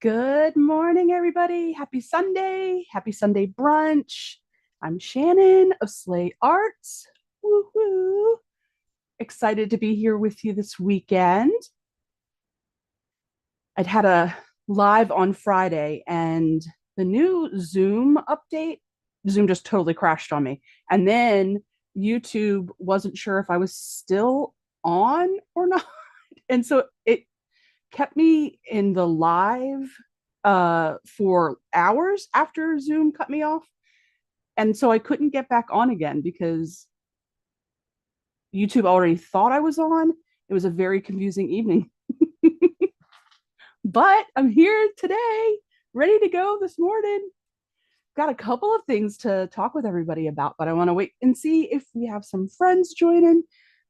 Good morning, everybody. Happy Sunday. Happy Sunday brunch. I'm Shannon of SleighArts. Woo-hoo. Excited to be here with you this weekend. I'd had a live on Friday and the new Zoom update, Zoom just totally crashed on me. And then YouTube wasn't sure if I was still on or not. And so it kept me in the live for hours after Zoom cut me off. And so I couldn't get back on again because YouTube already thought I was on. It was a very confusing evening. But I'm here today, ready to go this morning. Got a couple of things to talk with everybody about, but I want to wait and see if we have some friends joining.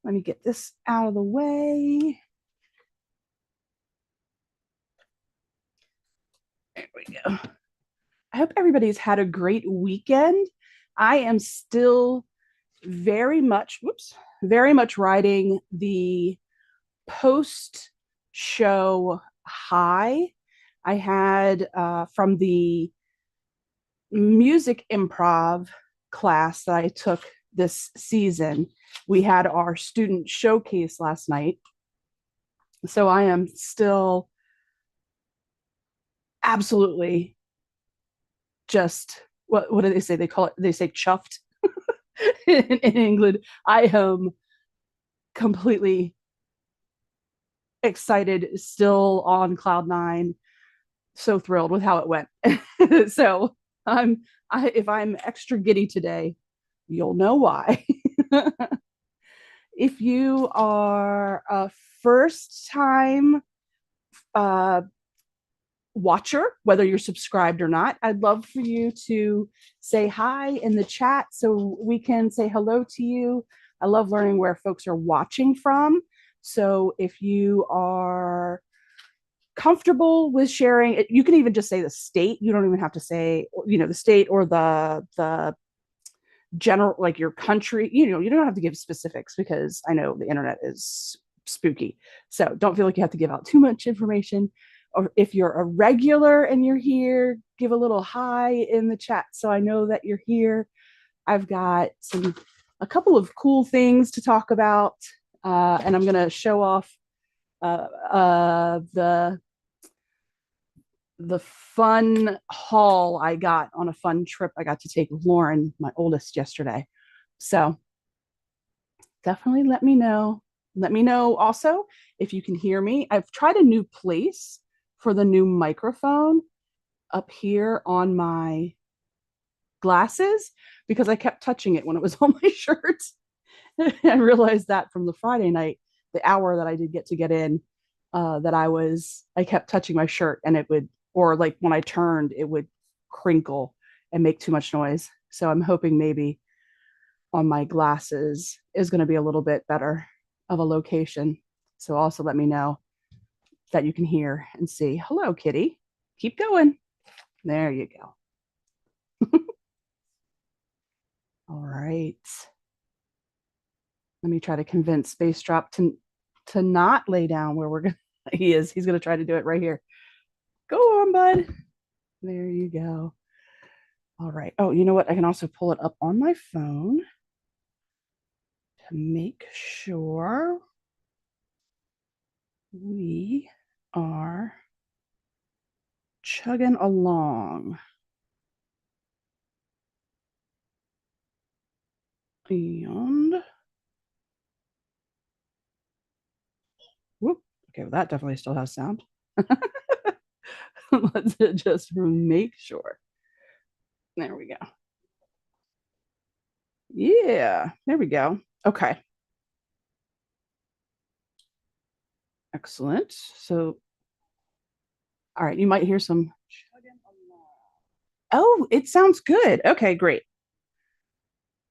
Let me get this out of the way. There we go. I hope everybody's had a great weekend. I am still very much riding the post show high I had from the music improv class that I took this season. We had our student showcase last night. So I am still absolutely just what do they say? They call it, they say chuffed in England. I am completely excited, still on cloud nine, so thrilled with how it went. So if I'm extra giddy today, you'll know why. If you are a first time uh, watcher, whether you're subscribed or not, I'd love for you to say hi in the chat so we can say hello to you. I love learning where folks are watching from. So if you are comfortable with sharing it, you can even just say the state. You don't even have to say, the state or the general, like your country. You don't have to give specifics because I know the internet is spooky. So don't feel like you have to give out too much information. Or if you're a regular and you're here, give a little hi in the chat so I know that you're here. I've got a couple of cool things to talk about, and I'm going to show off the fun haul I got on a fun trip I got to take with Lauren, my oldest, yesterday. So definitely let me know. Let me know also if you can hear me. I've tried a new place for the new microphone up here on my glasses because I kept touching it when it was on my shirt. I realized that from the Friday night, the hour that I did get in, that I kept touching my shirt and it would, or like when I turned, it would crinkle and make too much noise. So I'm hoping maybe on my glasses is going to be a little bit better of a location. So also let me know that you can hear and see. Hello, Kitty. Keep going. There you go. All right. Let me try to convince Space Drop to not lay down where we're going. He's going to try to do it right here. Go on, bud. There you go. All right. Oh, you know what? I can also pull it up on my phone to make sure we are chugging along. And whoop. Okay, well, that definitely still has sound. Let's just make sure. There we go. Yeah, there we go. Okay. Excellent. So, all right, you might hear some. Oh, it sounds good. Okay, great.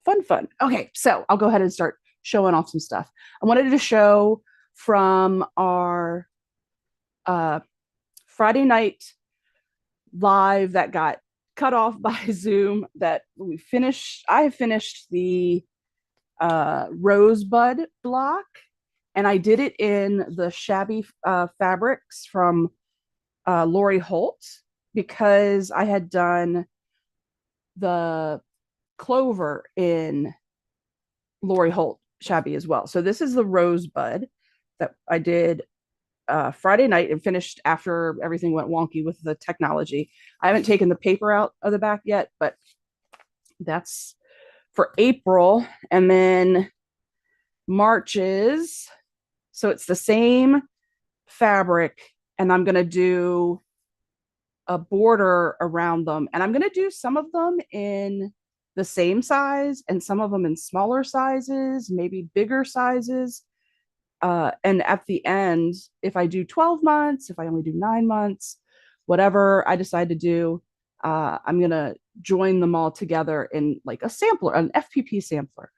Fun. Okay, so I'll go ahead and start showing off some stuff. I wanted to show from our Friday night live that got cut off by Zoom that I have finished the rosebud block, and I did it in the shabby fabrics from Lori Holt because I had done the clover in Lori Holt shabby as well. So this is the rosebud that I did Friday night and finished after everything went wonky with the technology. I haven't taken the paper out of the back yet, but that's for April. And then March is, so it's the same fabric, and I'm going to do a border around them. And I'm going to do some of them in the same size and some of them in smaller sizes, maybe bigger sizes. And at the end, if I do 12 months, if I only do 9 months, whatever I decide to do, I'm going to join them all together in like a sampler, an FPP sampler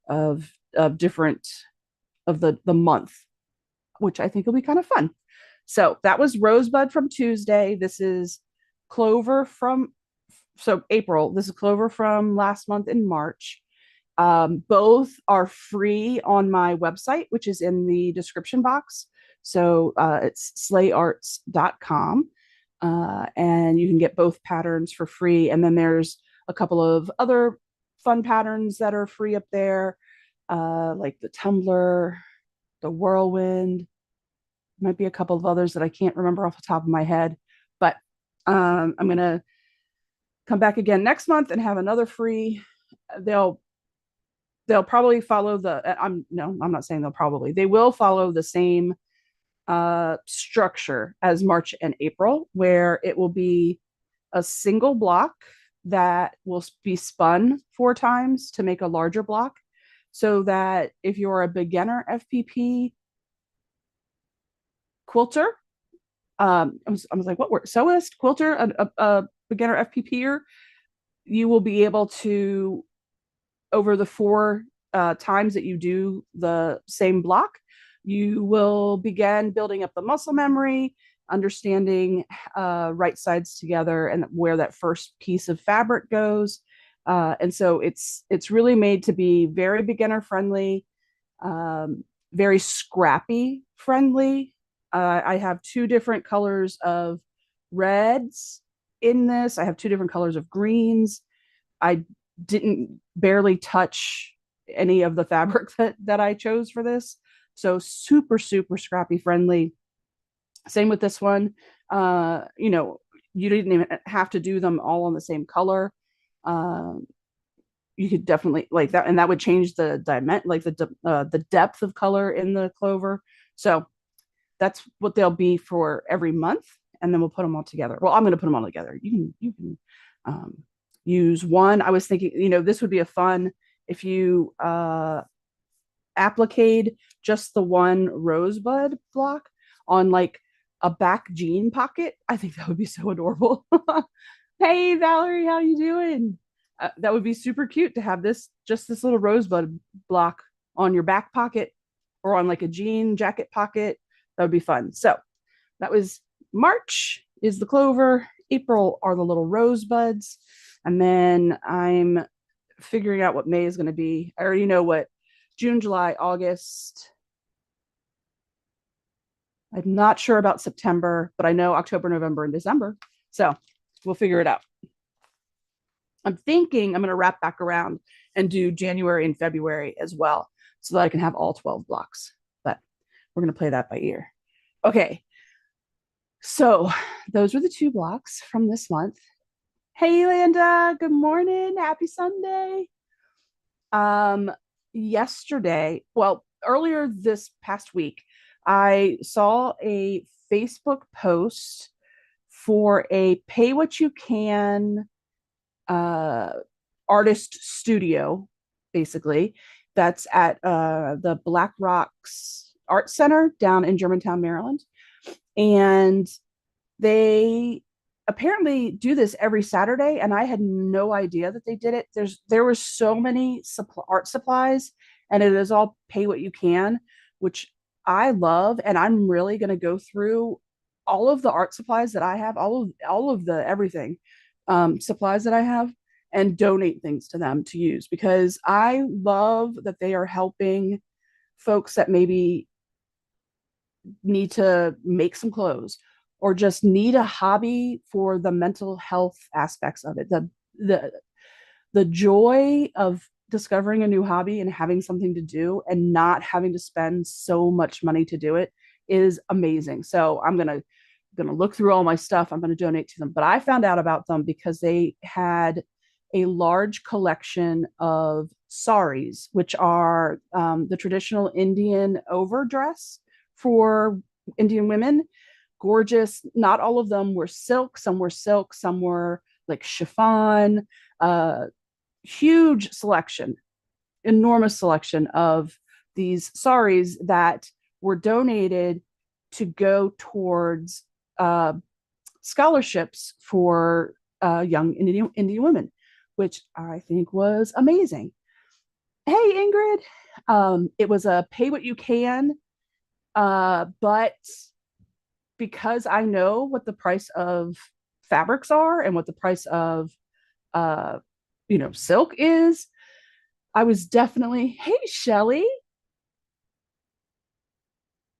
of different of the month, which I think will be kind of fun. So that was Rosebud from Tuesday. This is Clover from, so April. This is Clover from last month in March. Both are free on my website, which is in the description box. So it's SleighArts.com. And you can get both patterns for free. And then there's a couple of other fun patterns that are free up there, like the tumbler, the whirlwind. Might be a couple of others that I can't remember off the top of my head. But I'm going to come back again next month and have another free. They'll probably follow I'm not saying they'll probably, they will follow the same structure as March and April, where it will be a single block that will be spun 4 times to make a larger block, so that if you're a beginner FPP quilter, I was like, what word? Sewist, quilter, a beginner FPPer, you will be able to, over the 4 times that you do the same block, you will begin building up the muscle memory, understanding right sides together and where that first piece of fabric goes. And so it's really made to be very beginner friendly, very scrappy friendly. I have 2 different colors of reds in this. I have 2 different colors of greens. I didn't barely touch any of the fabric that I chose for this. So super, super scrappy friendly. Same with this one. You didn't even have to do them all on the same color. You could definitely like that, and that would change the dimension, like the depth of color in the clover. So that's what they'll be for every month, and then we'll put them all together. Well, I'm going to put them all together. You can use one. I was thinking, this would be a fun if you appliqued just the one rosebud block on like a back jean pocket. I think that would be so adorable. Hey Valerie, how you doing? That would be super cute to have this little rosebud block on your back pocket or on like a jean jacket pocket. That would be fun. So that was March is the clover. April are the little rosebuds. And then I'm figuring out what May is going to be. I already know what June, July, August. I'm not sure about September, but I know October, November, and December. So we'll figure it out. I'm thinking I'm going to wrap back around and do January and February as well, so that I can have all 12 blocks. But we're going to play that by ear. Okay. So those were the 2 blocks from this month. Hey, Landa, good morning. Happy Sunday. Earlier this past week, I saw a Facebook post for a pay what you can artist studio, basically, that's at the Black Rocks Art Center down in Germantown, Maryland. And they apparently do this every Saturday, and I had no idea that they did it. There were so many art supplies, and it is all pay what you can, which I love. And I'm really going to go through all of the art supplies that I have, all of the everything supplies that I have, and donate things to them to use, because I love that they are helping folks that maybe need to make some clothes or just need a hobby for the mental health aspects of it. The the joy of discovering a new hobby and having something to do and not having to spend so much money to do it is amazing. So I'm gonna look through all my stuff. I'm gonna donate to them. But I found out about them because they had a large collection of saris, which are the traditional Indian overdress for Indian women. Gorgeous. Not all of them were silk. Some were like chiffon. Huge selection, enormous selection of these saris that were donated to go towards scholarships for young Indian women, which I think was amazing. Hey, Ingrid. It was a pay what you can, but because I know what the price of fabrics are and what the price of uh, silk is, I was definitely, hey, Shelly.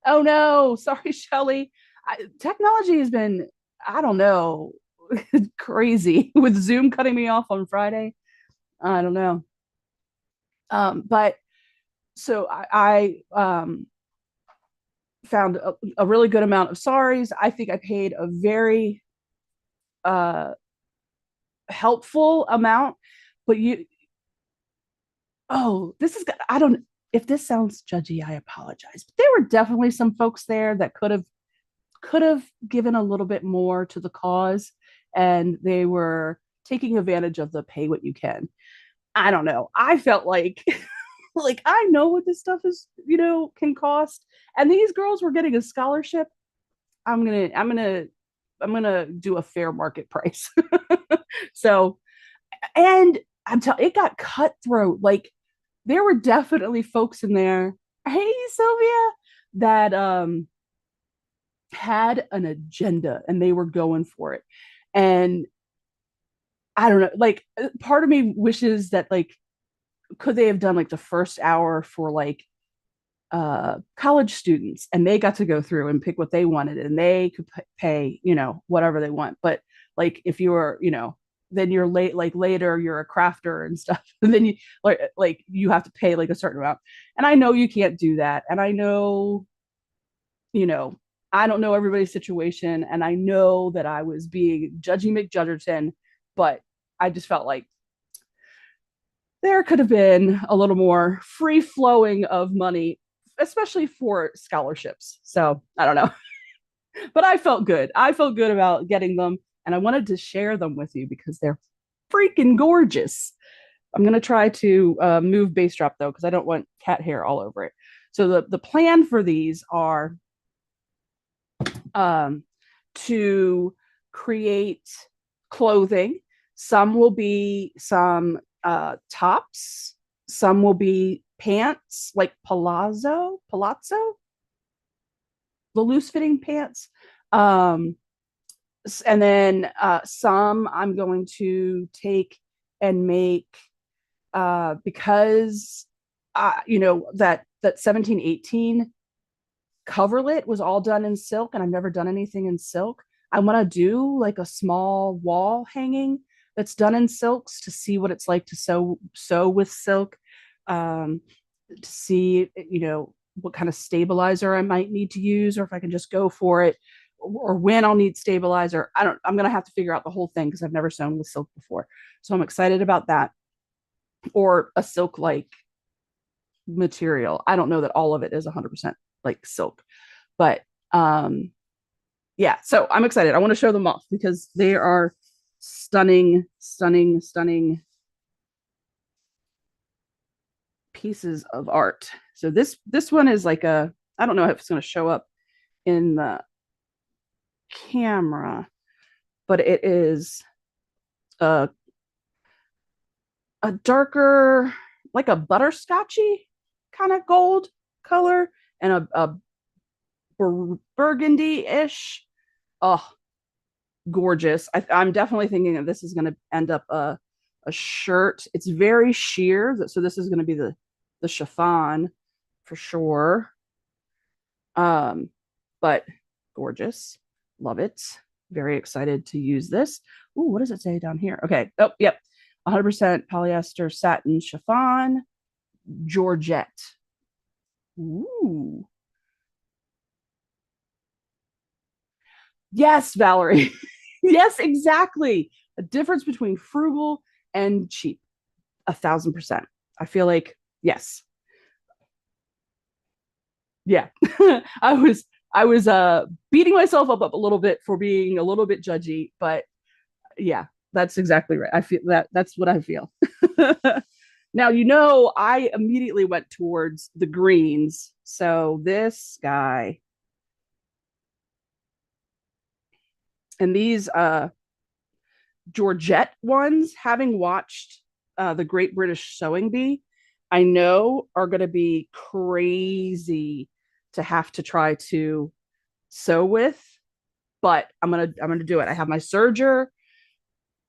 Oh no, sorry, Shelly. Technology has been, I don't know, crazy with Zoom cutting me off on Friday. I don't know. But so I found a really good amount of saris. I think I paid a very uh, helpful amount, but this is, I don't, if this sounds judgy, I apologize. But there were definitely some folks there that could have given a little bit more to the cause, and they were taking advantage of the pay what you can. I don't know. I felt like like I know what this stuff is, can cost. And these girls were getting a scholarship. I'm gonna do a fair market price. So, and I'm telling it got cutthroat. Like there were definitely folks in there. Hey, Sylvia, that had an agenda and they were going for it. And I don't know, like part of me wishes that like could they have done like the first hour for like college students and they got to go through and pick what they wanted and they could pay, whatever they want. But like if you were, then you're late, like later you're a crafter and stuff. And then you like you have to pay like a certain amount. And I know you can't do that. And I know, you know, I don't know everybody's situation. And I know that I was being Judgy McJudgerton, but I just felt like there could have been a little more free flowing of money, especially for scholarships. So I don't know, but I felt good. I felt good about getting them, and I wanted to share them with you because they're freaking gorgeous. I'm gonna try to move bass drop though because I don't want cat hair all over it. So the plan for these are um, to create clothing. Some will be some tops. Some will be pants, like palazzo, the loose fitting pants. Um, and then some I'm going to take and make because that 1718 coverlet was all done in silk and I've never done anything in silk. I want to do like a small wall hanging that's done in silks to see what it's like to sew with silk, to see what kind of stabilizer I might need to use or if I can just go for it or when I'll need stabilizer. I'm going to have to figure out the whole thing because I've never sewn with silk before. So I'm excited about that, or a silk like material. I don't know that all of it is 100% like silk, but yeah, so I'm excited. I want to show them off because they are stunning, stunning, stunning pieces of art. So this one is like I don't know if it's going to show up in the camera, but it is a darker, like a butterscotchy kind of gold color and a burgundy-ish. Oh, gorgeous. I'm definitely thinking that this is going to end up a shirt. It's very sheer, so this is going to be the chiffon for sure. But gorgeous. Love it. Very excited to use this. Ooh, what does it say down here? Okay. Oh, yep. 100% polyester satin chiffon, Georgette. Ooh. Yes, Valerie. Yes, exactly. A difference between frugal and cheap. 1,000%. I feel like, yes. Yeah. I was beating myself up a little bit for being a little bit judgy, but yeah, that's exactly right. I feel that's what I feel. Now, I immediately went towards the greens. So this guy and these Georgette ones, having watched the Great British Sewing Bee, I know are going to be crazy to have to try to sew with, but I'm gonna do it. I have my serger.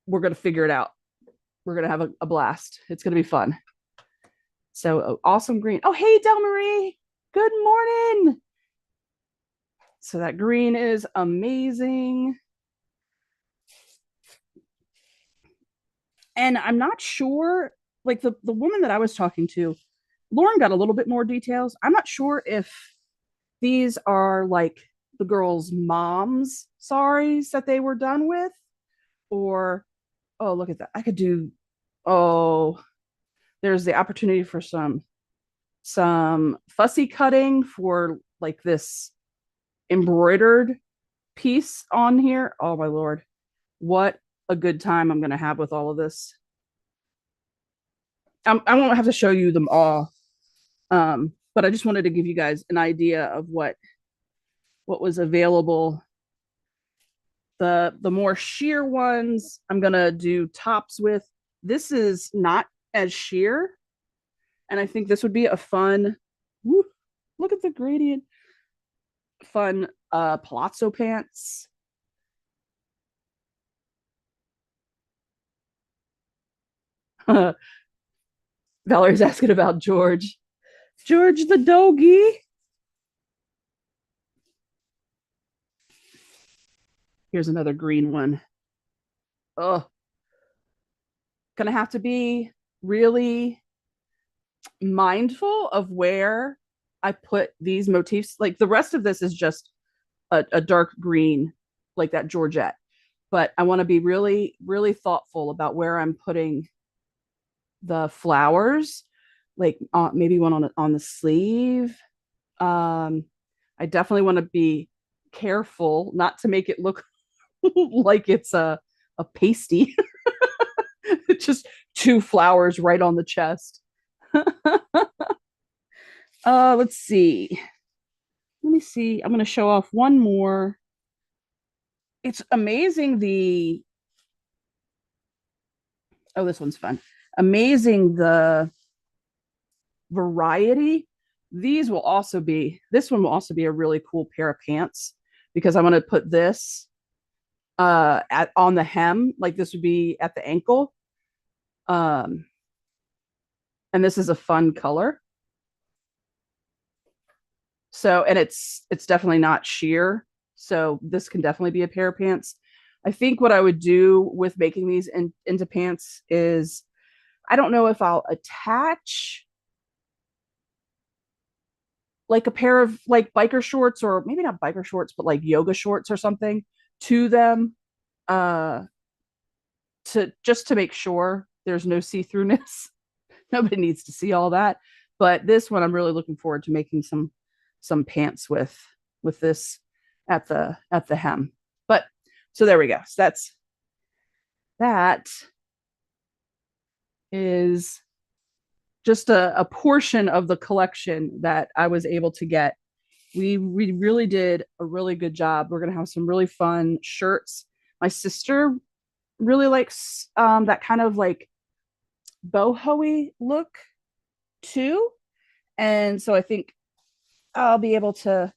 We're gonna figure it out. We're gonna have a blast. It's gonna be fun. So awesome green. Oh, hey, Del Marie. Good morning. So that green is amazing. And I'm not sure, like the woman that I was talking to, Lauren got a little bit more details. I'm not sure if these are like the girls' moms' saris that they were done with, or oh, look at that. I could do, oh, there's the opportunity for some fussy cutting for like this embroidered piece on here. Oh my lord. What a good time I'm going to have with all of this. I won't have to show you them all. But I just wanted to give you guys an idea of what was available. The more sheer ones I'm going to do tops with. This is not as sheer, and I think this would be a fun, woo, look at the gradient, fun palazzo pants. Valerie's asking about George. George the doggy. Here's another green one. Oh, gonna have to be really mindful of where I put these motifs. Like the rest of this is just a dark green, like that Georgette. But I want to be really, really thoughtful about where I'm putting the flowers, like maybe one on the sleeve. I definitely want to be careful not to make it look like it's a pasty. Just two flowers right on the chest. Let's see. Let me see. I'm going to show off one more. It's amazing oh, this one's fun. Amazing the variety. This one will also be a really cool pair of pants because I'm going to put this on the hem, like this would be at the ankle. Um, and this is a fun color. So, and it's definitely not sheer. So this can definitely be a pair of pants. I think what I would do with making these into pants is I don't know if I'll attach like a pair of like biker shorts, or maybe not biker shorts, but like yoga shorts or something to them, uh to make sure there's no see-throughness. Nobody needs to see all that. But this one I'm really looking forward to making some pants with this at the hem. But so there we go. So that is just a portion of the collection that I was able to get. We really did a really good job. We're gonna have some really fun shirts. My sister really likes that kind of like boho look too, and so I think I'll be able to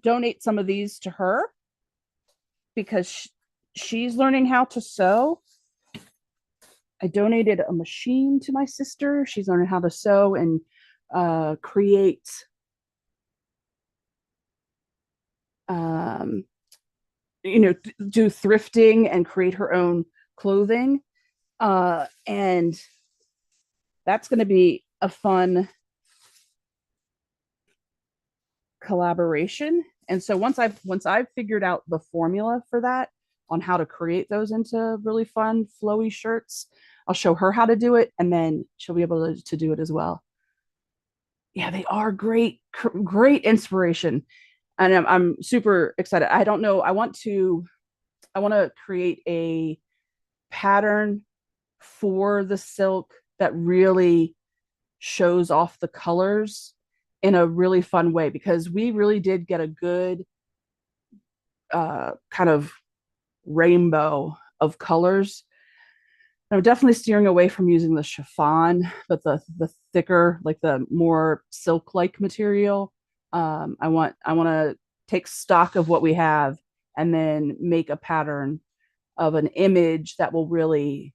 donate some of these to her because she's learning how to sew. I donated a machine to my sister. She's learning how to sew and create um, you know, do thrifting and create her own clothing. And that's going to be a fun collaboration. And so once I've figured out the formula for that on how to create those into really fun flowy shirts, I'll show her how to do it, and then she'll be able to do it as well. Yeah, they are great inspiration, and I'm super excited. I don't know. I want to create a pattern for the silk that really shows off the colors in a really fun way, because we really did get a good kind of rainbow of colors. I'm definitely steering away from using the chiffon, but the thicker, like the more silk like material. I want to take stock of what we have and then make a pattern of an image that will really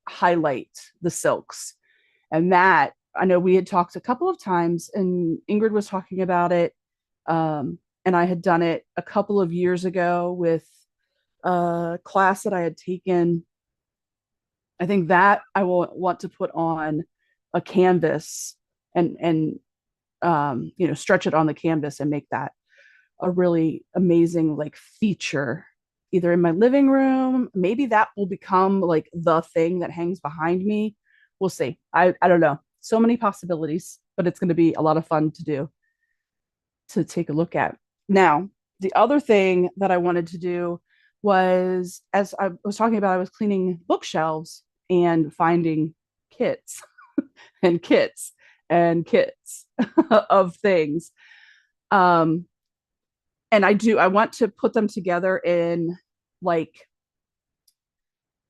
highlight the silks. And that, I know we had talked a couple of times, and Ingrid was talking about it. And I had done it a couple of years ago with a class that I had taken. I think that I will want to put on a canvas and you know, stretch it on the canvas and make that a really amazing like feature either in my living room. Maybe that will become like the thing that hangs behind me. We'll see. I don't know. So many possibilities, but it's going to be a lot of fun to do, to take a look at. Now, the other thing that I wanted to do was, as I was talking about, I was cleaning bookshelves and finding kits and kits and kits of things. Um, and I want to put them together in like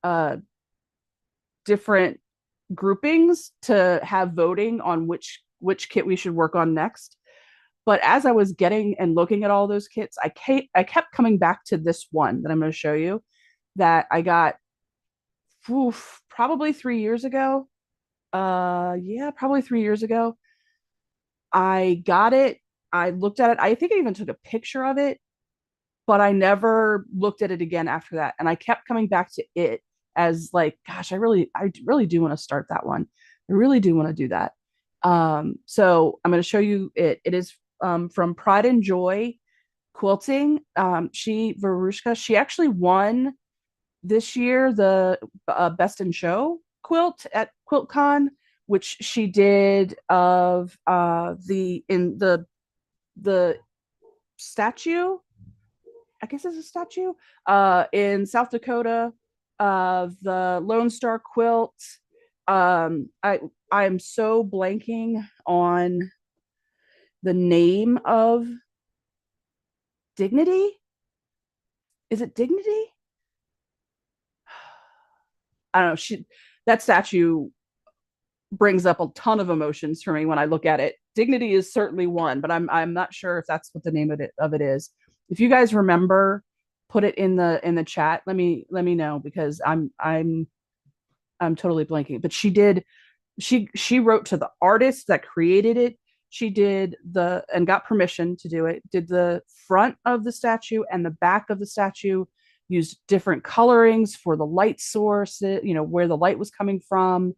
uh, different groupings to have voting on which kit we should work on next. But as I was getting and looking at all those kits, I kept coming back to this one that I'm going to show you, that I got probably 3 years ago. Yeah, probably 3 years ago. I got it. I looked at it. I think I even took a picture of it, but I never looked at it again after that. And I kept coming back to it as like, gosh, I really do want to start that one. I really do want to do that. So I'm going to show you it. It is from Pride and Joy Quilting. Verushka, she actually won this year the Best in Show quilt at QuiltCon, which she did of the statue. I guess it's a statue in South Dakota of the Lone Star quilt. I'm so blanking on the name of Dignity. Is it Dignity? I don't know. That statue brings up a ton of emotions for me when I look at it. Dignity is certainly one, but I'm not sure if that's what the name of it is. If you guys remember, put it in the chat. Let me know, because I'm totally blanking. But she wrote to the artist that created it. She did and got permission to do it. Did the front of the statue and the back of the statue, used different colorings for the light source, you know, where the light was coming from.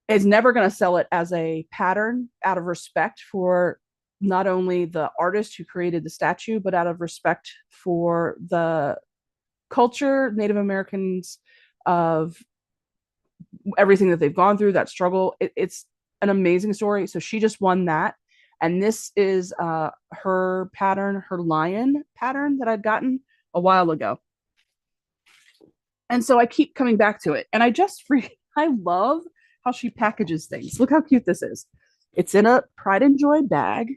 Is never going to sell it as a pattern, out of respect for not only the artist who created the statue, but out of respect for the culture, Native Americans, of everything that they've gone through, that struggle. It's an amazing story. So she just won that. And this is her pattern, her lion pattern that I'd gotten a while ago. And so I keep coming back to it. And I love how she packages things. Look how cute this is. It's in a Pride and Joy bag.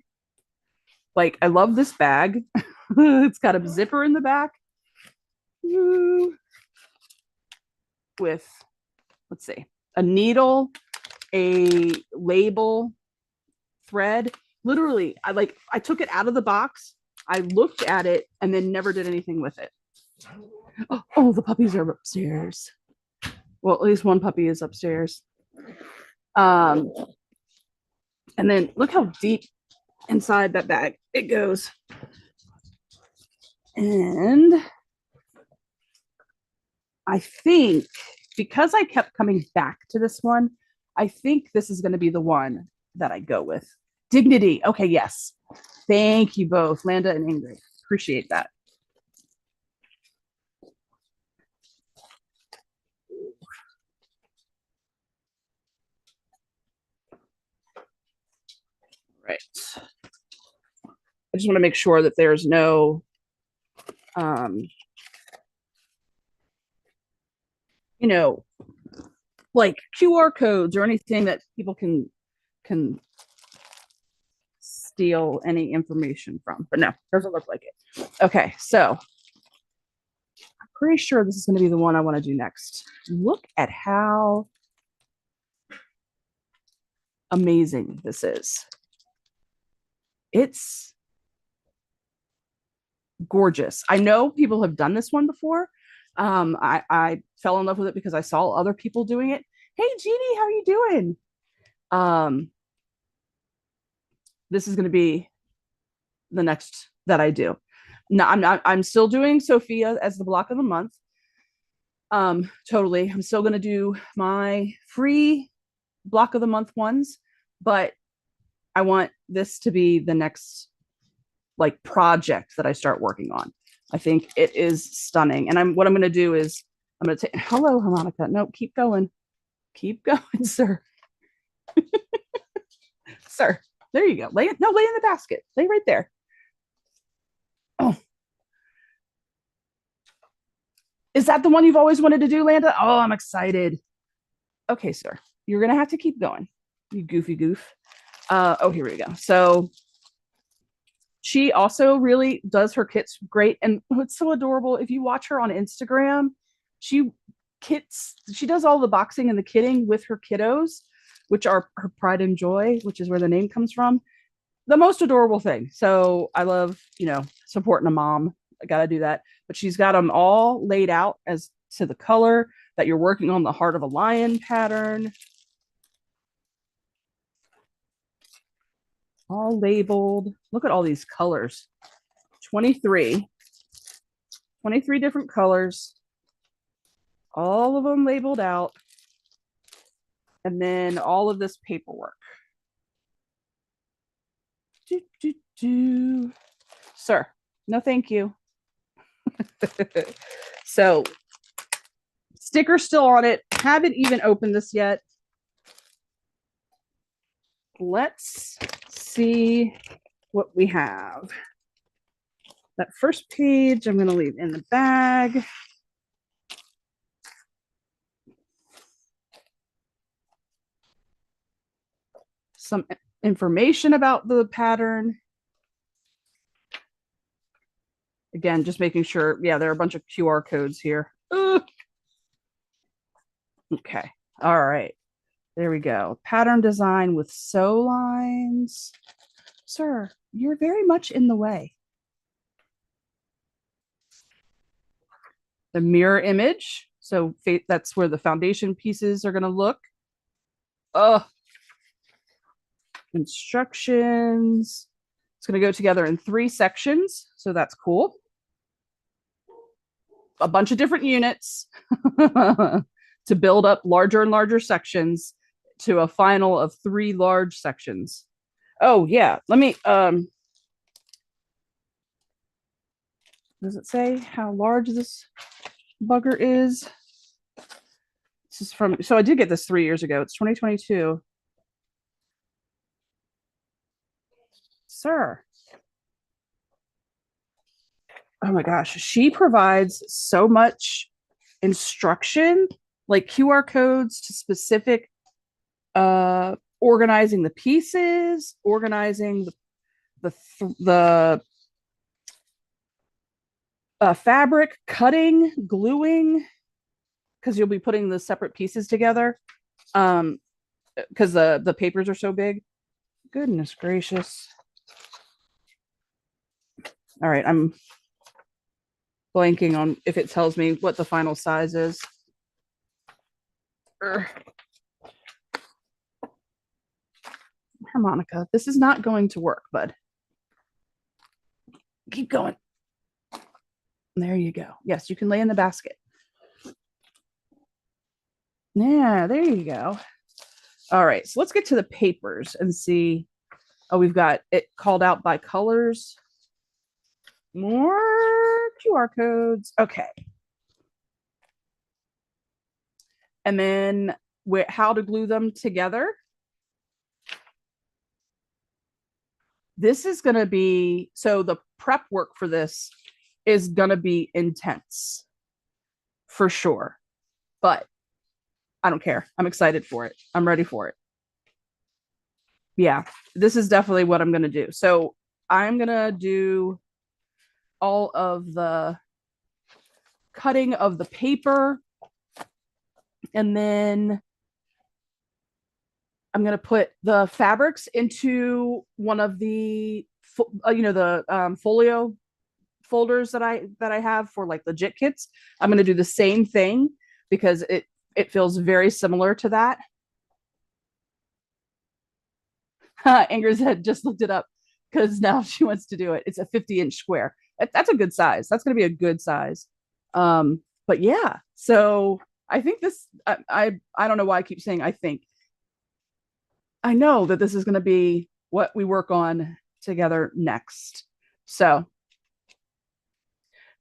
Like, I love this bag. It's got a zipper in the back with, let's see, a needle, a label, thread. Literally, I took it out of the box. I looked at it and then never did anything with it. Oh, the puppies are upstairs. Well, at least one puppy is upstairs. And then look how deep inside that bag it goes. And I think because I kept coming back to this one, I think this is going to be the one that I go with. Dignity. Okay, yes. Thank you both, Landa and Ingrid. Appreciate that. Right. I just want to make sure that there's no you know, like QR codes or anything that people can steal any information from. But no, doesn't look like it. Okay, so I'm pretty sure this is going to be the one I want to do next. Look at how amazing this is. It's gorgeous. I know people have done this one before. I fell in love with it because I saw other people doing it. Hey, Jeannie, how are you doing? Um, this is going to be the next that I do. No, I'm not. I'm still doing Sophia as the block of the month. Totally. I'm still going to do my free block of the month ones, but I want this to be the next like project that I start working on. I think it is stunning. And what I'm going to do is I'm going to take, hello, harmonica. No, keep going. Keep going, sir. Sir, there you go. Lay it. No, lay in the basket. Lay right there. Oh, is that the one you've always wanted to do, Landa? Oh, I'm excited. Okay, sir. You're going to have to keep going. You goofy goof. Oh, here we go. So she also really does her kits great. And it's so adorable. If you watch her on Instagram, she does all the boxing and the kitting with her kiddos, which are her pride and joy, which is where the name comes from. The most adorable thing. So I love, supporting a mom. I got to do that. But she's got them all laid out as to the color that you're working on the heart of a lion pattern. All labeled. Look at all these colors. 23 different colors. All of them labeled out. And then all of this paperwork. Sir, no thank you. So sticker still on it. Haven't even opened this yet. Let's see what we have. That first page I'm going to leave in the bag. Some information about the pattern. Again, just making sure, yeah, there are a bunch of QR codes here. Ugh. Okay, all right. There we go. Pattern design with sew lines. Sir, you're very much in the way. The mirror image. So that's where the foundation pieces are going to look. Oh, instructions. It's going to go together in 3 sections. So that's cool. A bunch of different units to build up larger and larger sections to a final of 3 large sections. Oh yeah, let me does it say how large this bugger is? This is from, so I did get this 3 years ago. It's 2022. Sir. Oh my gosh, she provides so much instruction, like QR codes to specific organizing the pieces, organizing the fabric, cutting, gluing, because you'll be putting the separate pieces together. Because the papers are so big. Goodness gracious. All right, I'm blanking on if it tells me what the final size is. Harmonica, this is not going to work, bud. Keep going. There you go. Yes, you can lay in the basket. Yeah, there you go. All right, so let's get to the papers and see. Oh, we've got it called out by colors. More QR codes. Okay. And then how to glue them together. This is going to be, so the prep work for this is going to be intense for sure. But I don't care. I'm excited for it. I'm ready for it. Yeah, this is definitely what I'm going to do. So I'm going to do all of the cutting of the paper, and then I'm going to put the fabrics into one of the the folio folders that I have for like legit kits. I'm going to do the same thing because it feels very similar to that. Ingrid had just looked it up because now she wants to do it. It's a 50-inch square. That's a good size. That's going to be a good size. But yeah, so I think this. I don't know why I keep saying I think. I know that this is going to be what we work on together next. So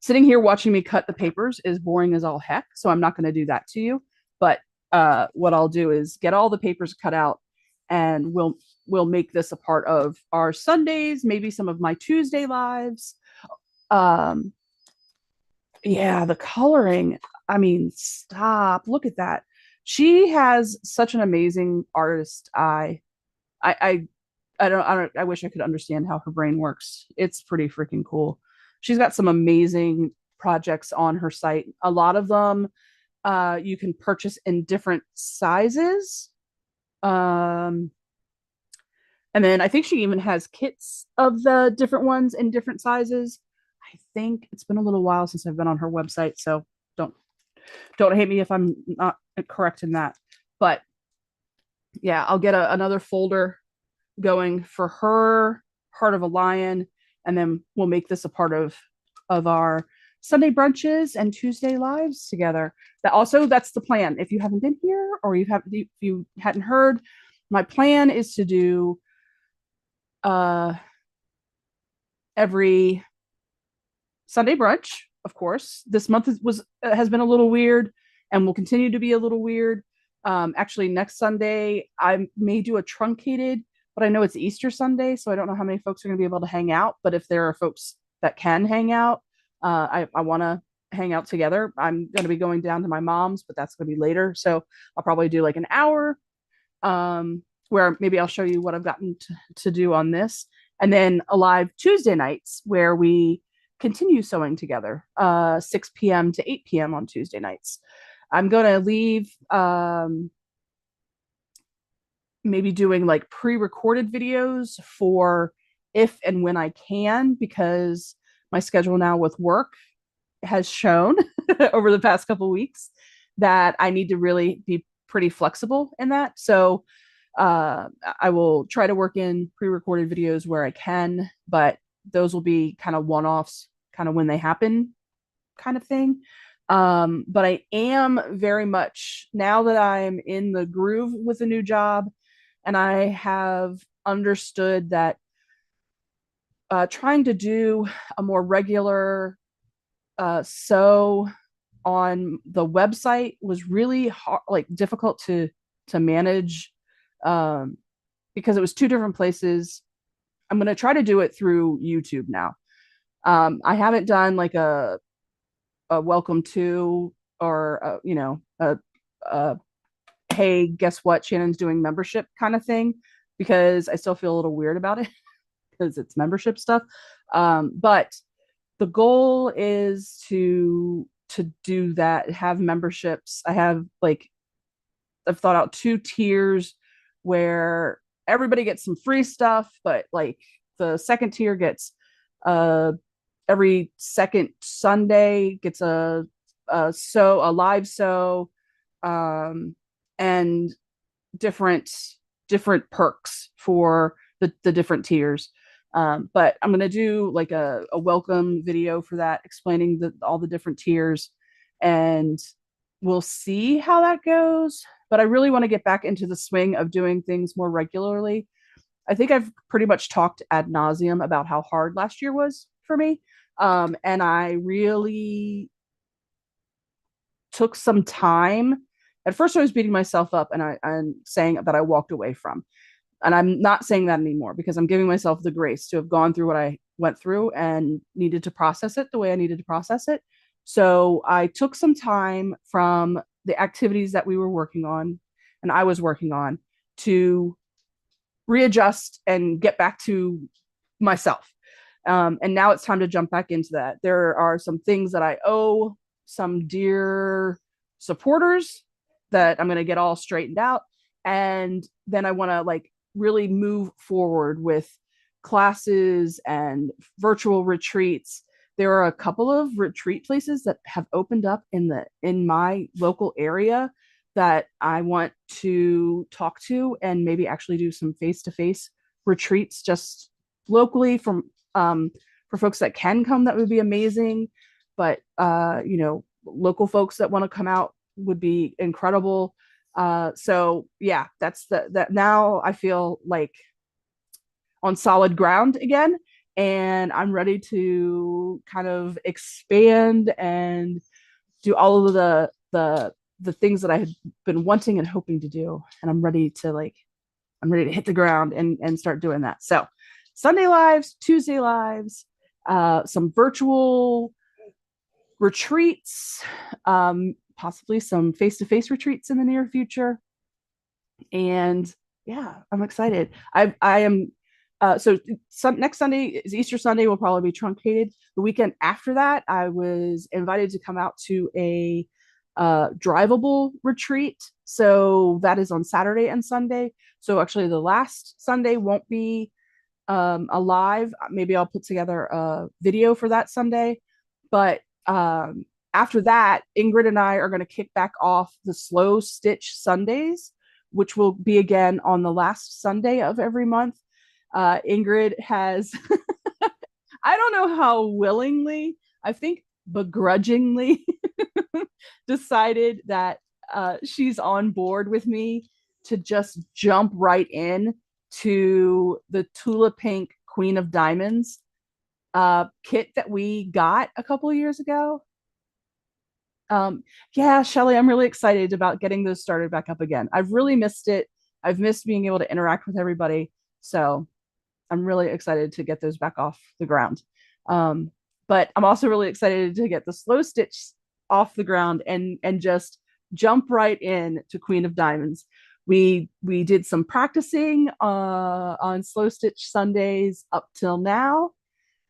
sitting here watching me cut the papers is boring as all heck. So I'm not going to do that to you. But what I'll do is get all the papers cut out, and we'll make this a part of our Sundays, maybe some of my Tuesday lives. Um, yeah, the coloring. I mean, stop. Look at that. She has such an amazing artist eye. I I wish I could understand how her brain works. It's pretty freaking cool. She's got some amazing projects on her site. A lot of them you can purchase in different sizes. Um, and then I think she even has kits of the different ones in different sizes. I think it's been a little while since I've been on her website, so don't don't hate me if I'm not correct in that. But yeah, I'll get another folder going for her, Heart of a Lion, and then we'll make this a part of our Sunday brunches and Tuesday lives together. That's the plan. If you haven't been here or if you hadn't heard, my plan is to do uh every Sunday brunch. Of course, this month has been a little weird and will continue to be a little weird. Actually, next Sunday I may do a truncated, but I know it's Easter Sunday, so I don't know how many folks are going to be able to hang out. But if there are folks that can hang out, I want to hang out together. I'm going to be going down to my mom's, but that's going to be later. So I'll probably do like an hour, where maybe I'll show you what I've gotten to do on this. And then a live Tuesday nights where we continue sewing together, 6 p.m. to 8 p.m. on Tuesday nights. I'm going to leave maybe doing like pre-recorded videos for if and when I can, because my schedule now with work has shown over the past couple of weeks that I need to really be pretty flexible in that. So I will try to work in pre-recorded videos where I can, but those will be kind of one-offs, kind of when they happen kind of thing. But I am very much, now that I'm in the groove with a new job and I have understood that trying to do a more regular sew on the website was really hard, like difficult to manage, because it was two different places. I'm going to try to do it through YouTube now. I haven't done like a welcome to, or a hey, guess what, Shannon's doing membership kind of thing, because I still feel a little weird about it because it's membership stuff. But the goal is to do that, have memberships. I've thought out 2 tiers where everybody gets some free stuff, but like the second tier gets every second Sunday gets a live sew, and different perks for the different tiers. But I'm going to do like a welcome video for that, explaining all the different tiers, and we'll see how that goes. But I really want to get back into the swing of doing things more regularly. I think I've pretty much talked ad nauseum about how hard last year was for me. And I really took some time. At first, I was beating myself up and I'm saying that I walked away from. And I'm not saying that anymore because I'm giving myself the grace to have gone through what I went through and needed to process it the way I needed to process it. So I took some time from the activities that we were working on and I was working on to readjust and get back to myself. And now it's time to jump back into that. There are some things that I owe some dear supporters that I'm going to get all straightened out. And then I want to like really move forward with classes and virtual retreats. There are a couple of retreat places that have opened up in my local area that I want to talk to and maybe actually do some face-to-face retreats just locally from for folks that can come. That would be amazing. But local folks that want to come out would be incredible. So yeah, that now I feel like on solid ground again, and I'm ready to kind of expand and do all of the things that I had been wanting and hoping to do. And I'm ready to hit the ground and start doing that. So Sunday lives, Tuesday lives, some virtual retreats, possibly some face-to-face retreats in the near future. And yeah, I'm excited. I am next Sunday is Easter Sunday, will probably be truncated. The weekend after that, I was invited to come out to a drivable retreat. So that is on Saturday and Sunday. So actually the last Sunday won't be alive. Maybe I'll put together a video for that Sunday. But after that, Ingrid and I are going to kick back off the Slow Stitch Sundays, which will be again on the last Sunday of every month. Ingrid has, I don't know how willingly, I think begrudgingly decided that she's on board with me to just jump right in to the Tula Pink Queen of Diamonds kit that we got a couple of years ago. Yeah, Shelly, I'm really excited about getting those started back up again. I've really missed it. I've missed being able to interact with everybody. So I'm really excited to get those back off the ground. But I'm also really excited to get the Slow Stitch off the ground and just jump right in to Queen of Diamonds. We did some practicing on Slow Stitch Sundays up till now.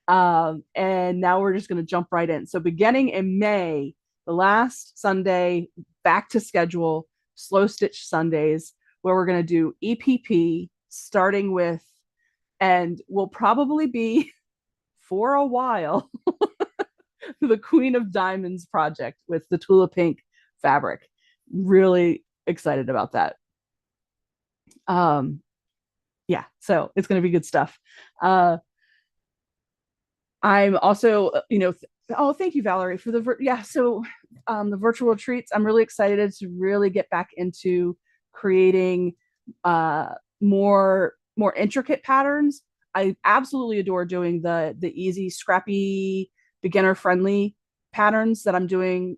And now we're just going to jump right in. So beginning in May, the last Sunday, back to schedule, Slow Stitch Sundays, where we're going to do EPP, starting with, and will probably be for a while, the Queen of Diamonds project with the Tula Pink fabric. Really excited about that. Yeah, so it's going to be good stuff. I'm also, thank you, Valerie, for the the virtual retreats. I'm really excited to really get back into creating more intricate patterns. I absolutely adore doing the easy, scrappy, beginner friendly patterns that I'm doing,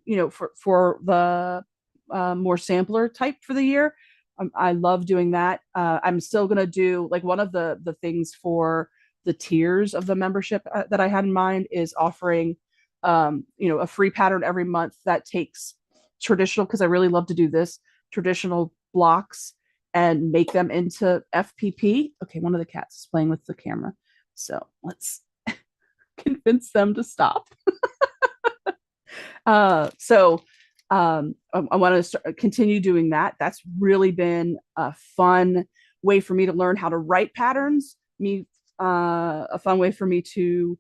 for the more sampler type for the year. I love doing that. I'm still going to do like one of the things for the tiers of the membership that I had in mind is offering, a free pattern every month that takes traditional, because I really love to do this, traditional blocks and make them into FPP. Okay, one of the cats is playing with the camera. So let's convince them to stop. I want to continue doing that. That's really been a fun way for me to learn how to write patterns. A fun way for me to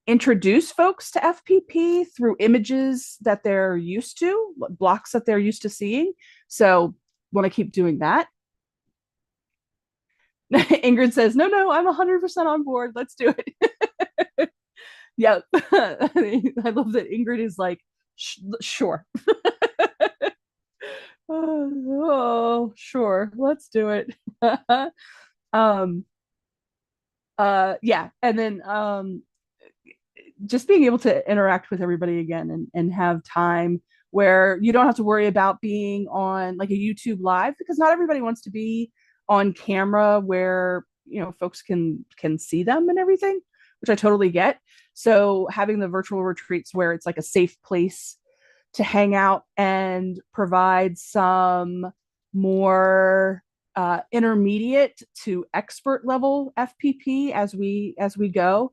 introduce folks to FPP through images that they're used to, blocks that they're used to seeing. So want to keep doing that. Ingrid says, no, I'm 100% on board. Let's do it. Yep. I love that Ingrid is like, sure. Oh, sure. Let's do it. um, yeah. And then just being able to interact with everybody again and have time where you don't have to worry about being on like a YouTube live because not everybody wants to be on camera where folks can see them and everything, which I totally get. So having the virtual retreats where it's like a safe place to hang out and provide some more intermediate to expert level FPP as we go,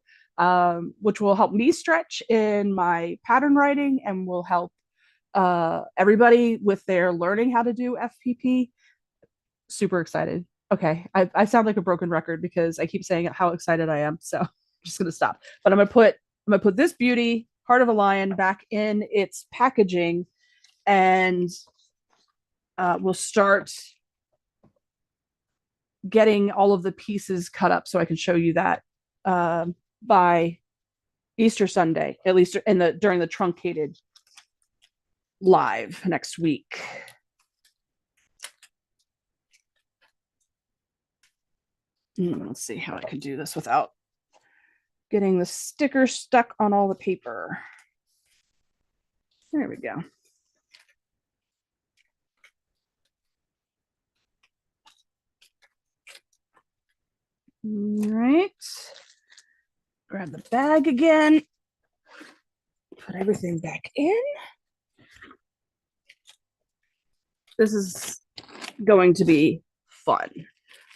which will help me stretch in my pattern writing and will help everybody with their learning how to do FPP. Super excited. Okay, I sound like a broken record because I keep saying how excited I am. So I'm just gonna stop. But I'm gonna put this beauty, Heart of a Lion, back in its packaging, and we'll start getting all of the pieces cut up so I can show you that by Easter Sunday, at least during the truncated live next week. Let's see how I can do this without getting the sticker stuck on all the paper. There we go. All right. Grab the bag again. Put everything back in. This is going to be fun.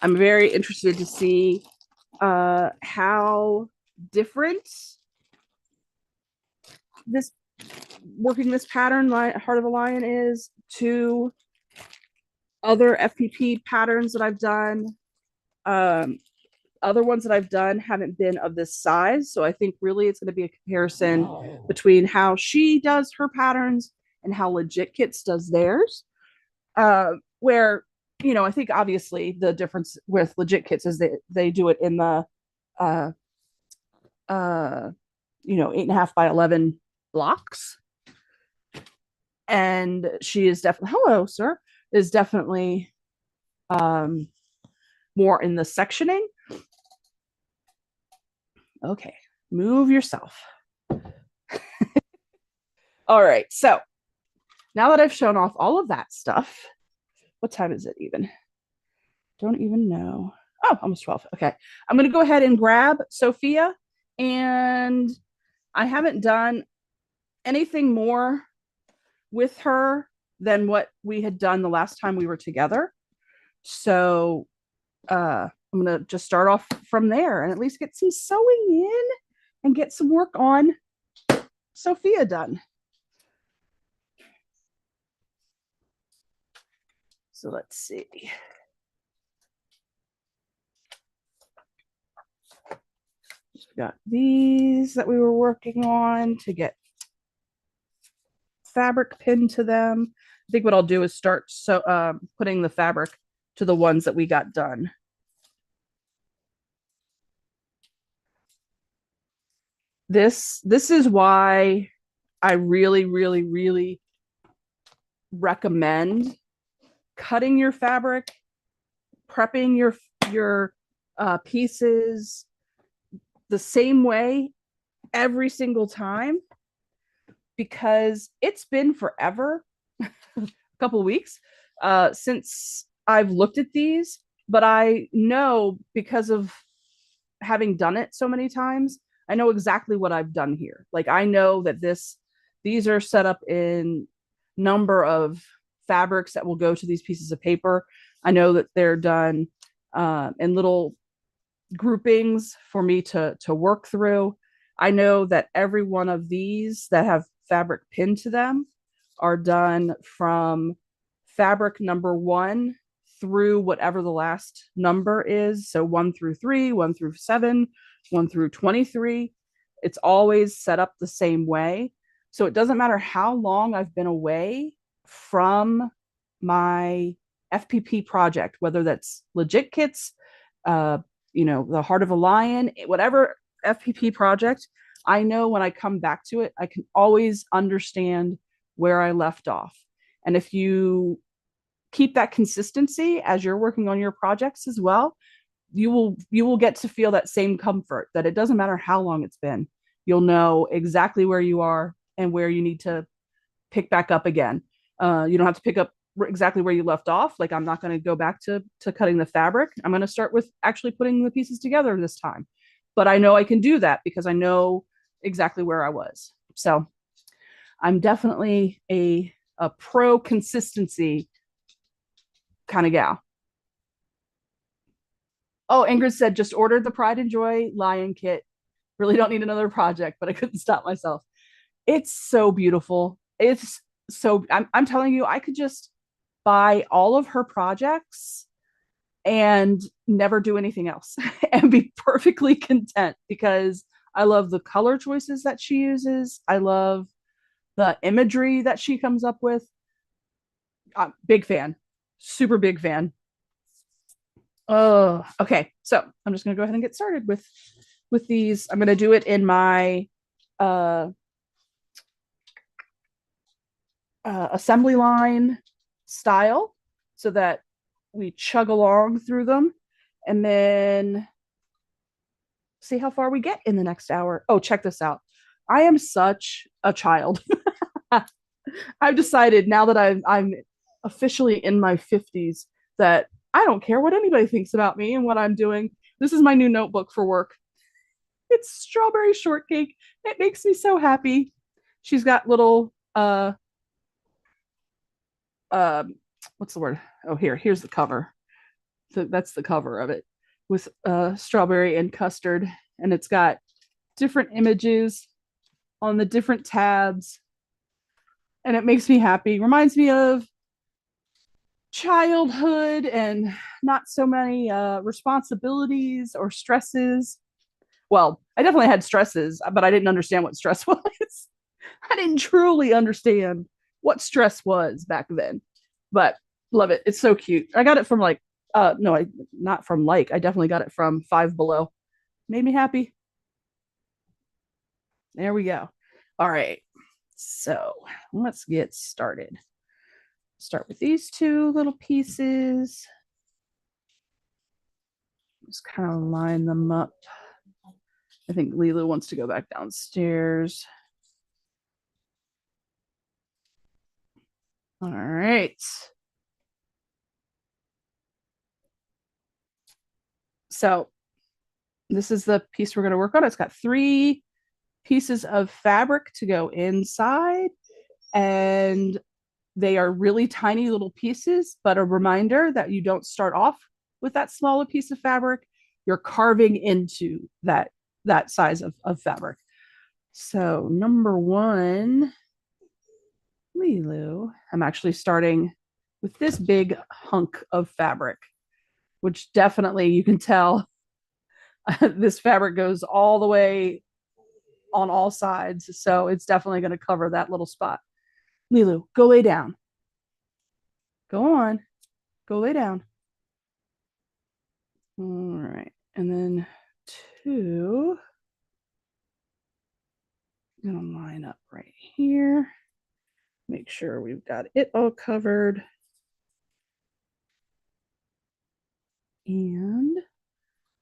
I'm very interested to see how different this working this pattern, Heart of a Lion, is to other FPP patterns that I've done. Other ones that I've done haven't been of this size, so I think really it's going to be a comparison between how she does her patterns and how Legit Kits does theirs. Where I think obviously the difference with Legit Kits is they do it in the 8.5 by 11 blocks, and she is definitely, hello sir, is definitely more in the sectioning. Okay, move yourself. All right, so now that I've shown off all of that stuff, what time is it even? Don't even know. Oh, almost 12. Okay, I'm going to go ahead and grab Sophia, and I haven't done anything more with her than what we had done the last time we were together. So I'm going to just start off from there and at least get some sewing in and get some work on Sophia done. So let's see. We got these that we were working on to get fabric pinned to them. I think what I'll do is start putting the fabric to the ones that we got done. This is why I really, really, really recommend cutting your fabric, prepping your pieces the same way every single time, because it's been forever, a couple weeks since I've looked at these, but I know because of having done it so many times, I know exactly what I've done here. Like I know that these are set up in number of fabrics that will go to these pieces of paper. I know that they're done in little groupings for me to work through. I know that every one of these that have fabric pinned to them are done from fabric number 1 through whatever the last number is. So 1 through 3, 1 through 7, 1 through 23. It's always set up the same way. So it doesn't matter how long I've been away from my FPP project, whether that's Legit Kits, uh, the Heart of a Lion, whatever FPP project, I know when I come back to it, I can always understand where I left off. And if you keep that consistency as you're working on your projects as well, you will get to feel that same comfort that it doesn't matter how long it's been. You'll know exactly where you are and where you need to pick back up again. You don't have to pick up exactly where you left off. Like I'm not going to go back to cutting the fabric. I'm going to start with actually putting the pieces together this time. But I know I can do that because I know exactly where I was. So I'm definitely a pro consistency kind of gal. Oh, Ingrid said just ordered the Pride and Joy Lion kit. Really don't need another project, but I couldn't stop myself. It's so beautiful. It's so I'm telling you, I could just buy all of her projects and never do anything else and be perfectly content because I love the color choices that she uses. I love the imagery that she comes up with. I'm big fan, super big fan. Oh, okay. So I'm just gonna go ahead and get started with these. I'm gonna do it in my uh, assembly line style so that we chug along through them and then see how far we get in the next hour. Oh, check this out. I am such a child. I've decided now that I'm officially in my 50s that I don't care what anybody thinks about me and what I'm doing. This is my new notebook for work. It's strawberry shortcake. It makes me so happy. She's got little uh what's the word? Oh, here's the cover. So that's the cover of it with strawberry and custard, and it's got different images on the different tabs, and it makes me happy. Reminds me of childhood and not so many responsibilities or stresses. Well, I definitely had stresses, but I didn't understand what stress was. I didn't truly understand what stress was back then. But love it. It's so cute. I got it from like no, I not from like. I definitely got it from Five Below. Made me happy. There we go. All right. So let's get started. Start with these two little pieces. Just kind of line them up. I think Lila wants to go back downstairs. All right. So this is the piece we're going to work on. It's got 3 pieces of fabric to go inside, and they are really tiny little pieces, but a reminder that you don't start off with that small a piece of fabric. You're carving into that size of fabric. So number 1, Lilu, I'm actually starting with this big hunk of fabric, which definitely you can tell this fabric goes all the way on all sides. So it's definitely going to cover that little spot. Lilu, go lay down. Go on. Go lay down. All right. And then 2, I'm going to line up right here. Make sure we've got it all covered. And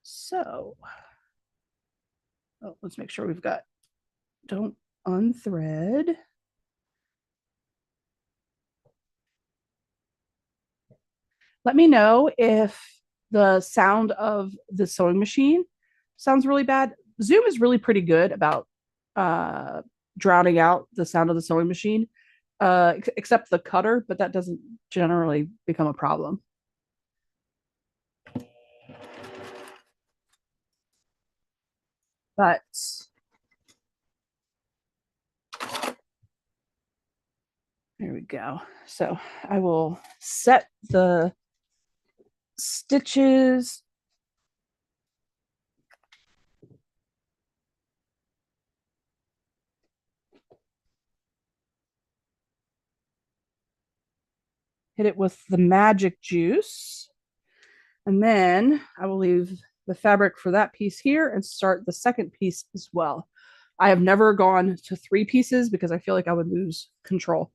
so, let's make sure we've got, don't unthread. Let me know if the sound of the sewing machine sounds really bad. Zoom is really pretty good about uh, drowning out the sound of the sewing machine, except the cutter, but that doesn't generally become a problem. But there we go. So I will set the stitches. Hit it with the magic juice. And then I will leave the fabric for that piece here and start the second piece as well. I have never gone to three pieces because I feel like I would lose control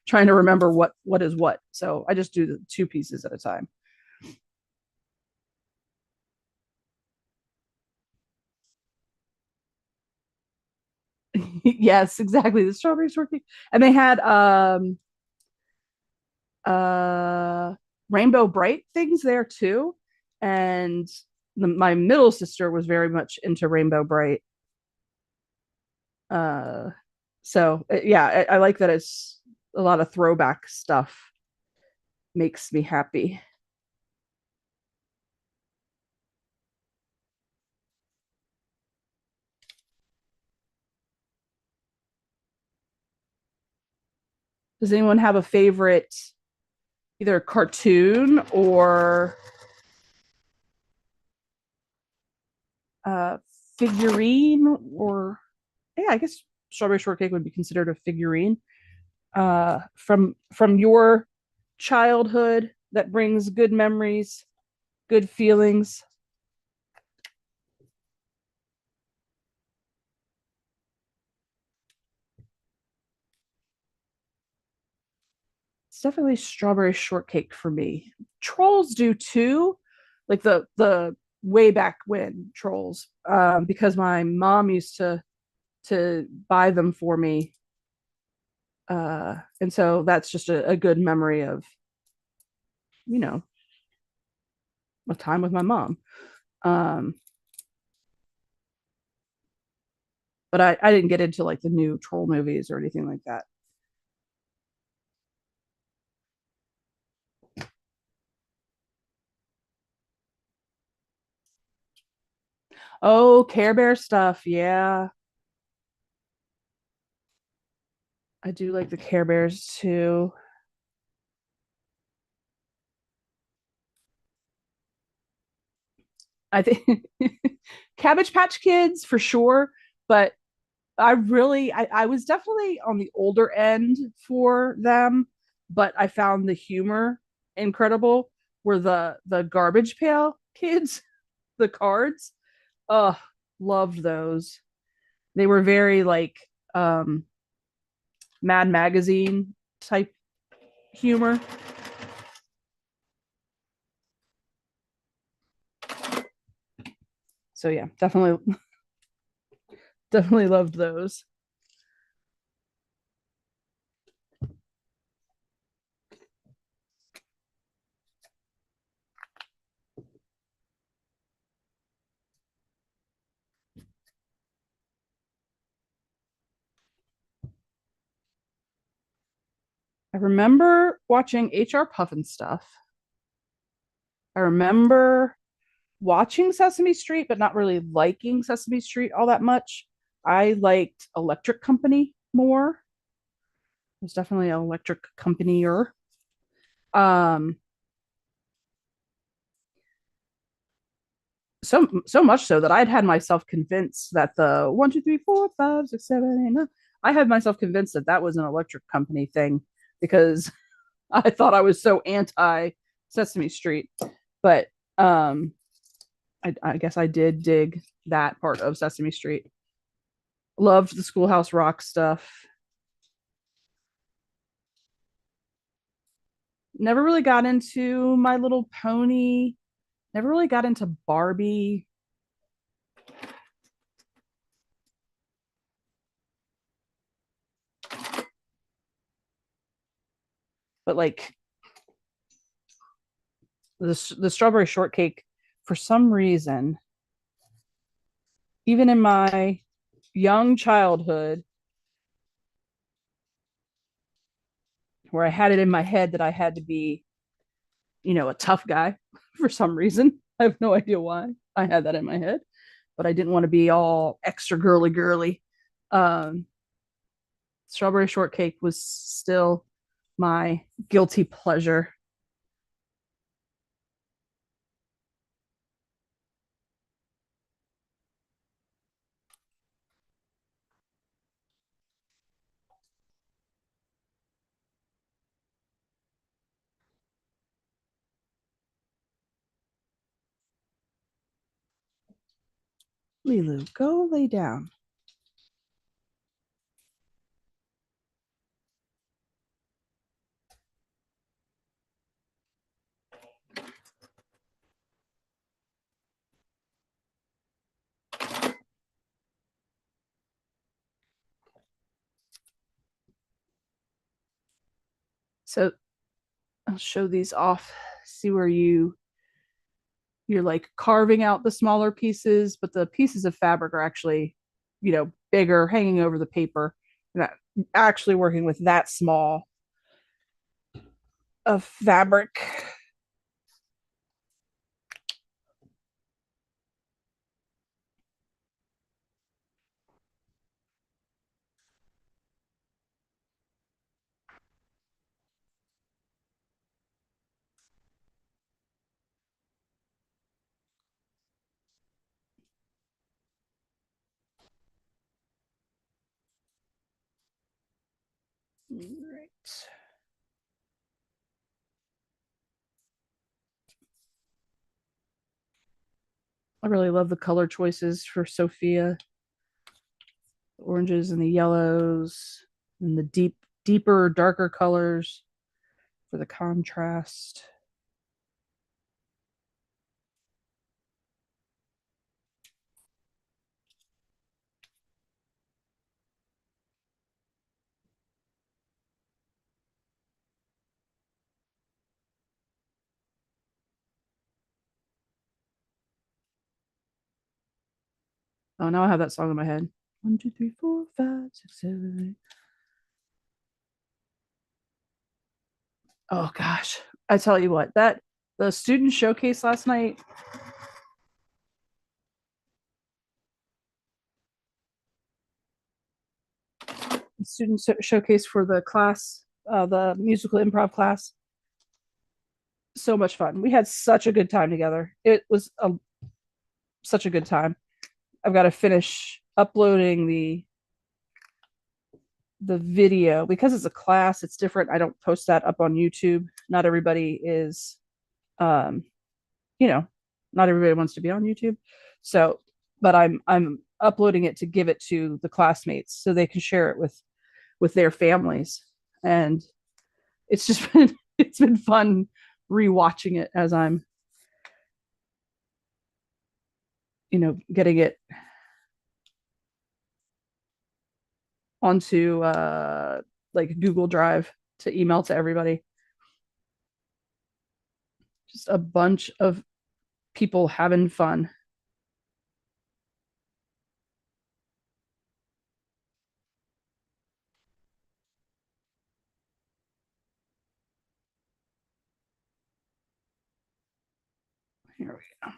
trying to remember what is what. So I just do the two pieces at a time. Yes, exactly. The strawberry shortcake. And they had uh rainbow bright things there too. And my middle sister was very much into rainbow bright. Uh so yeah, I like that it's a lot of throwback stuff makes me happy. Does anyone have a favorite either cartoon or uh figurine or yeah, I guess strawberry shortcake would be considered a figurine from your childhood that brings good memories, good feelings. It's definitely strawberry shortcake for me. Trolls do too, like the way back when trolls, because my mom used to buy them for me, and so that's just a good memory of you know a time with my mom. Um, but I didn't get into like the new troll movies or anything like that. Oh, Care Bear stuff, yeah, I do like the Care Bears too. I think Cabbage Patch Kids for sure, but I was definitely on the older end for them, but I found the humor incredible. Were the Garbage Pail Kids, the cards? Oh, loved those. They were very like um Mad Magazine type humor. So yeah, definitely loved those. I remember watching HR Puffin stuff. I remember watching Sesame Street, but not really liking Sesame Street all that much. I liked Electric Company more. It was definitely an Electric Company-er. Um, so much so that I'd had myself convinced that the 1, 2, 3, 4, 5, 6, 7, 8, 9. I had myself convinced that that was an Electric Company thing because I thought I was so anti Sesame Street. But I guess I did dig that part of Sesame Street. Loved the Schoolhouse Rock stuff. Never really got into My Little Pony. Never really got into Barbie. But like the strawberry shortcake, for some reason, even in my young childhood, where I had it in my head that I had to be, a tough guy for some reason. I have no idea why I had that in my head, but I didn't want to be all extra girly girly. Um, Strawberry shortcake was still my guilty pleasure. Lilu, go lay down. So I'll show these off, see where you're like carving out the smaller pieces, but the pieces of fabric are actually, bigger, hanging over the paper. You're not actually working with that small of fabric. All right. I really love the color choices for Sophia. The oranges and the yellows and the deeper, darker colors for the contrast. Oh, now I have that song in my head. 1, 2, 3, 4, 5, 6, 7, 8. Oh gosh, I tell you what, that the student showcase last night. Student showcase for the class, the musical improv class. So much fun. We had such a good time together. It was such a good time. I've got to finish uploading the video because it's a class. It's different. I don't post that up on YouTube. Not everybody is, um, you know, not everybody wants to be on YouTube. So, but I'm uploading it to give it to the classmates so they can share it with their families. And it's just been it's been fun rewatching it as I'm, getting it onto like Google Drive to email to everybody. Just a bunch of people having fun. Here we go.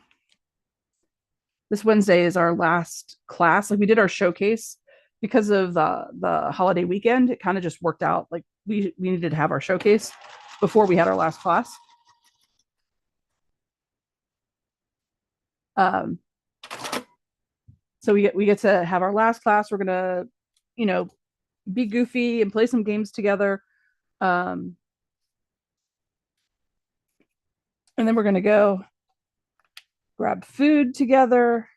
This Wednesday is our last class. Like we did our showcase because of the holiday weekend. It kind of just worked out. Like we needed to have our showcase before we had our last class. Um, so we get to have our last class. We're gonna, you know, be goofy and play some games together. Um, and then we're gonna go grab food together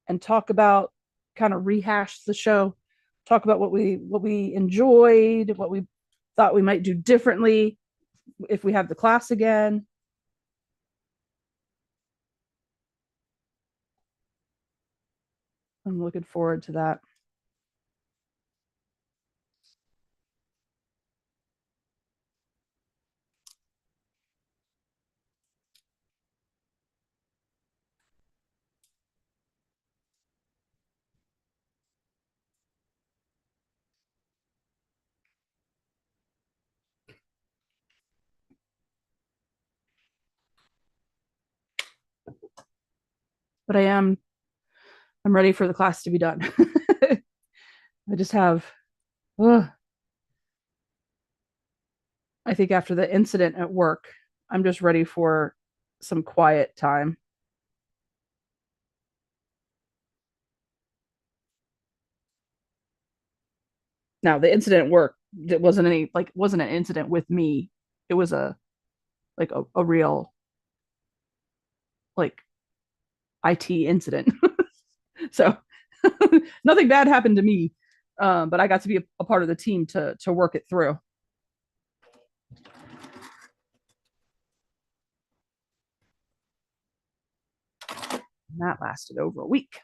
and talk about, kind of rehash the show, talk about what we enjoyed, what we thought we might do differently if we have the class again. I'm looking forward to that. But I'm ready for the class to be done. I just have, ugh, I think after the incident at work, I'm just ready for some quiet time. Now, the incident at work, it wasn't an incident with me. It was a real, like, IT incident. So nothing bad happened to me, but I got to be a part of the team to work it through. And that lasted over a week.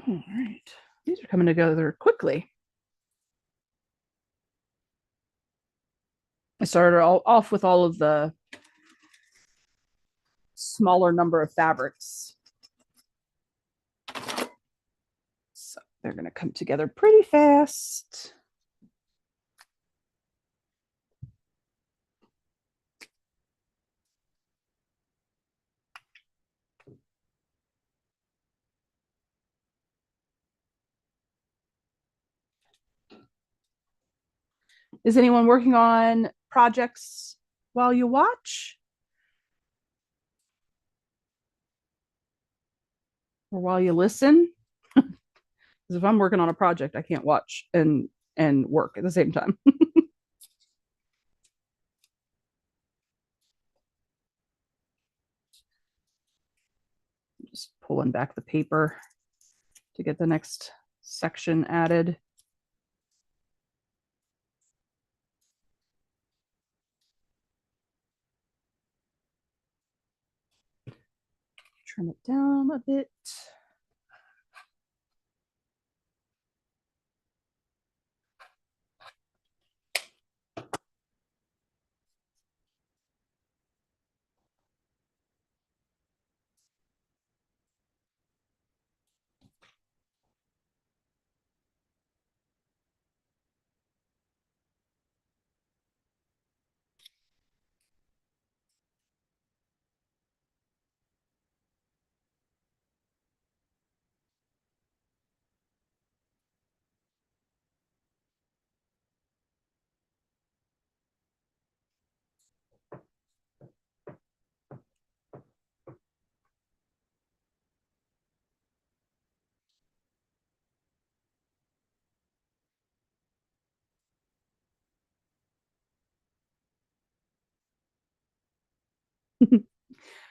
All right. These are coming together quickly. I started off with all of the smaller number of fabrics. So they're going to come together pretty fast. Is anyone working on projects while you watch or while you listen? Because if I'm working on a project, I can't watch and work at the same time. Just pulling back the paper to get the next section added. Trim it down a bit.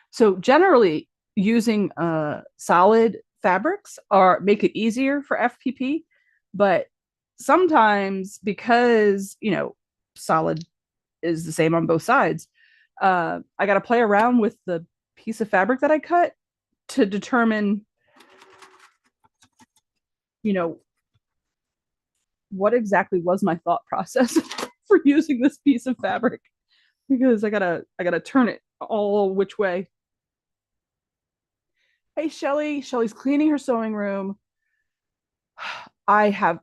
So generally using solid fabrics are make it easier for FPP, but sometimes because solid is the same on both sides, I got to play around with the piece of fabric that I cut to determine you know what exactly was my thought process for using this piece of fabric, because I gotta turn it all which way. Hey, Shelly's cleaning her sewing room. I have,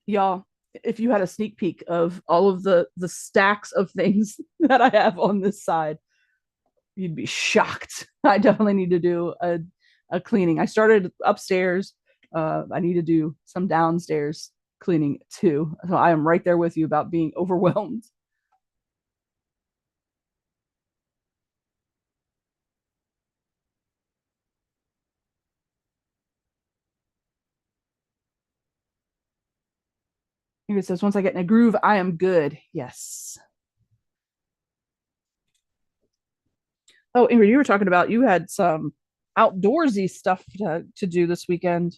y'all, if you had a sneak peek of all of the stacks of things that I have on this side, you'd be shocked. I definitely need to do a cleaning. I started upstairs. I need to do some downstairs cleaning too. So I am right there with you about being overwhelmed. It says, once I get in a groove, I am good. Yes. Oh, Ingrid, you were talking about you had some outdoorsy stuff to do this weekend.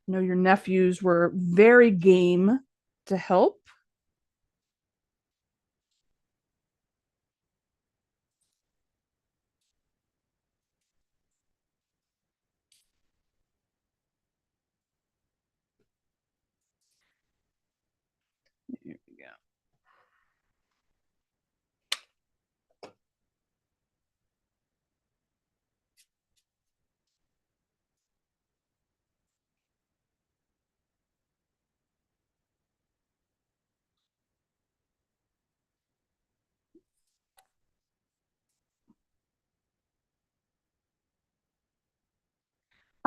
I know your nephews were very game to help.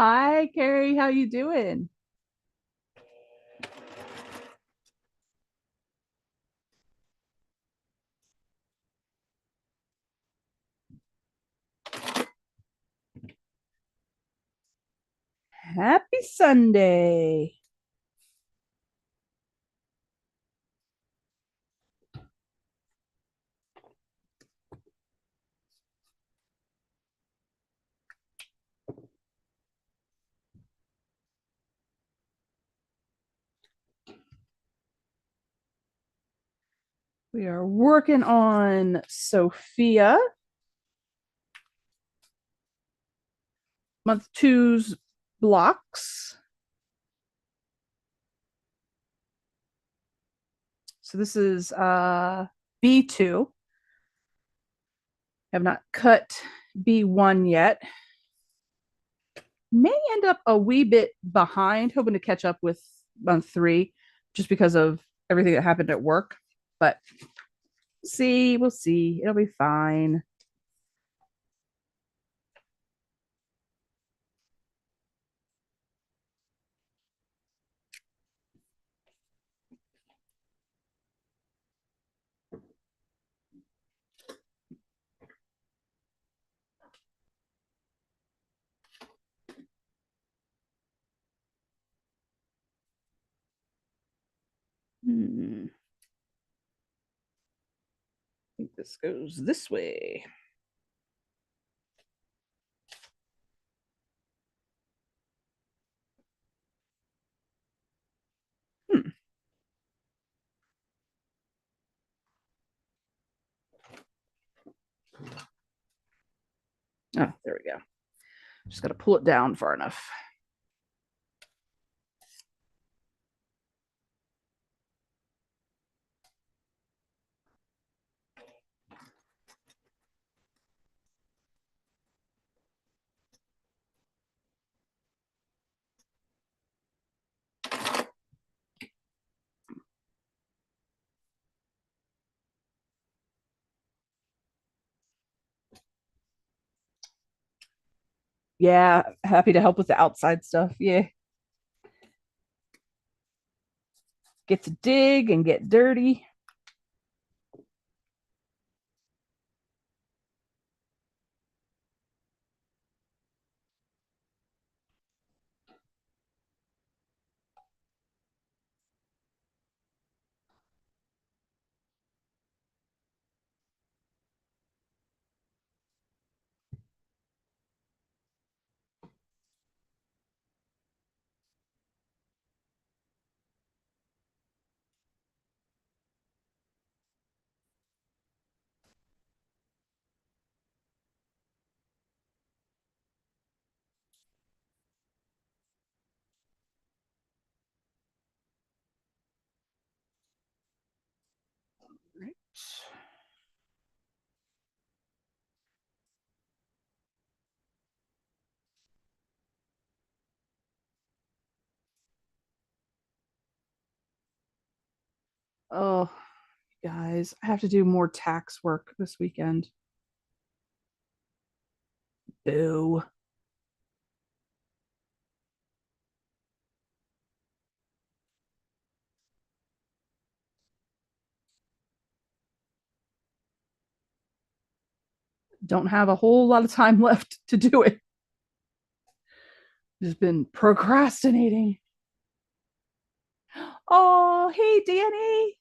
Hi, Carrie. How you doing? Happy Sunday. We are working on Sophia, month two's blocks. So this is B2. Have not cut B1 yet. May end up a wee bit behind, hoping to catch up with month three just because of everything that happened at work. But see, we'll see. It'll be fine. I think this goes this way. Hmm. Oh, there we go. Just got to pull it down far enough. Yeah, happy to help with the outside stuff. Yeah, get to dig and get dirty. Right. Oh, guys, I have to do more tax work this weekend. Boo. Don't have a whole lot of time left to do it. Just been procrastinating. Oh, hey, Danny.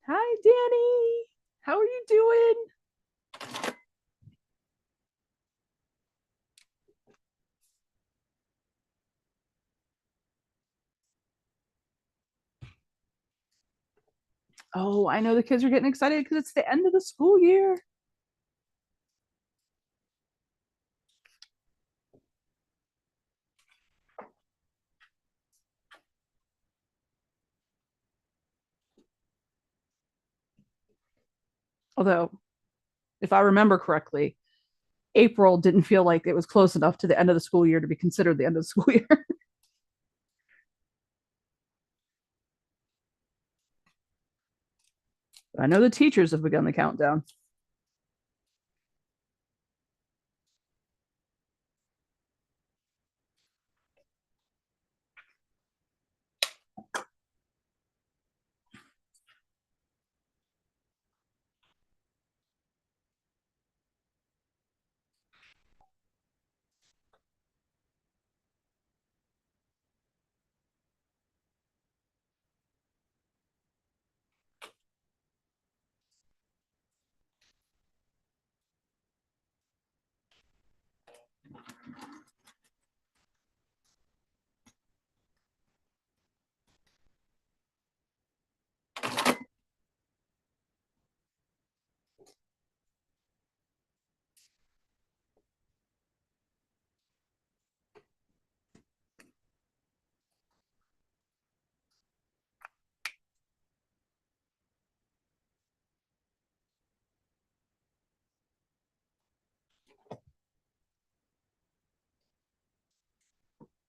Hi, Danny. How are you doing? Oh, I know the kids are getting excited because it's the end of the school year. Although, if I remember correctly, April didn't feel like it was close enough to the end of the school year to be considered the end of the school year. I know the teachers have begun the countdown.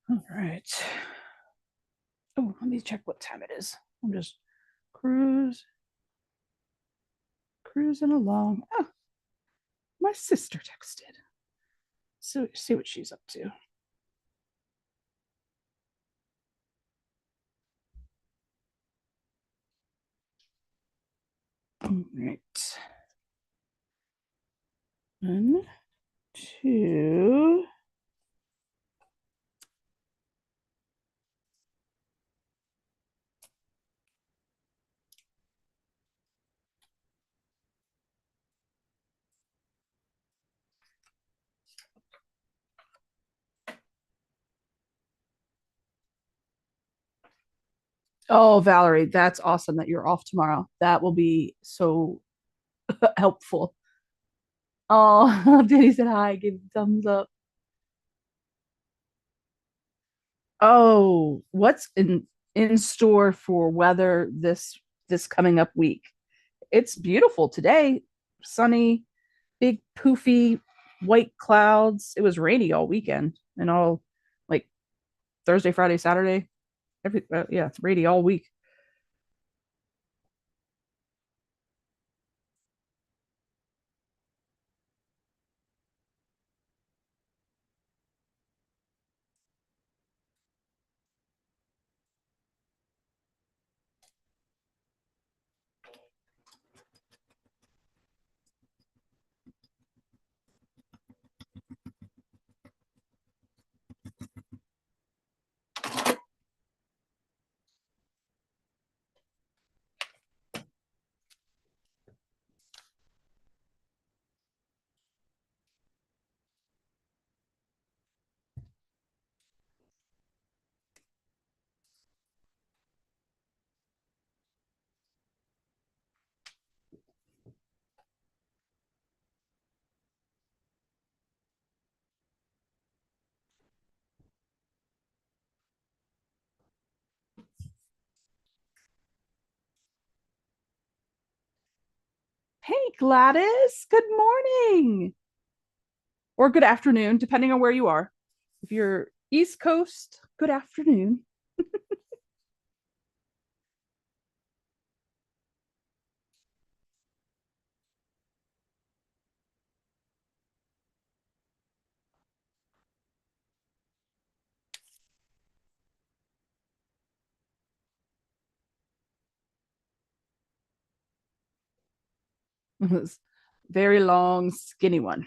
All right. Oh, let me check what time it is. I'm just cruising along. Oh, my sister texted. So see what she's up to. All right. One, two. Oh, Valerie, that's awesome that you're off tomorrow. That will be so helpful. Oh, Danny said hi, give thumbs up. Oh, what's in store for weather this coming up week? It's beautiful today, sunny, big poofy white clouds. It was rainy all weekend and all like Thursday, Friday, Saturday. Yeah, it's rainy all week. Hey, Gladys, good morning or good afternoon, depending on where you are. If you're East Coast, good afternoon. This very long, skinny one.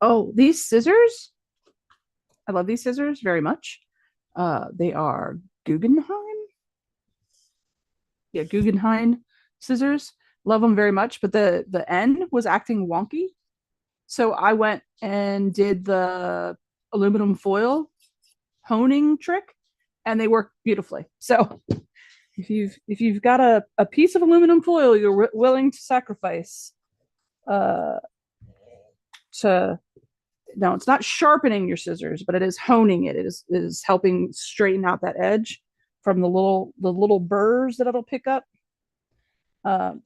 Oh, these scissors. I love these scissors very much. They are Guggenheim. Yeah, Guggenheim scissors. Love them very much, but the end was acting wonky. So I went and did the aluminum foil honing trick, and they work beautifully. So if you've got a piece of aluminum foil you're willing to sacrifice uh to no, it's not sharpening your scissors, but it is honing it. It is helping straighten out that edge from the little burrs that it'll pick up.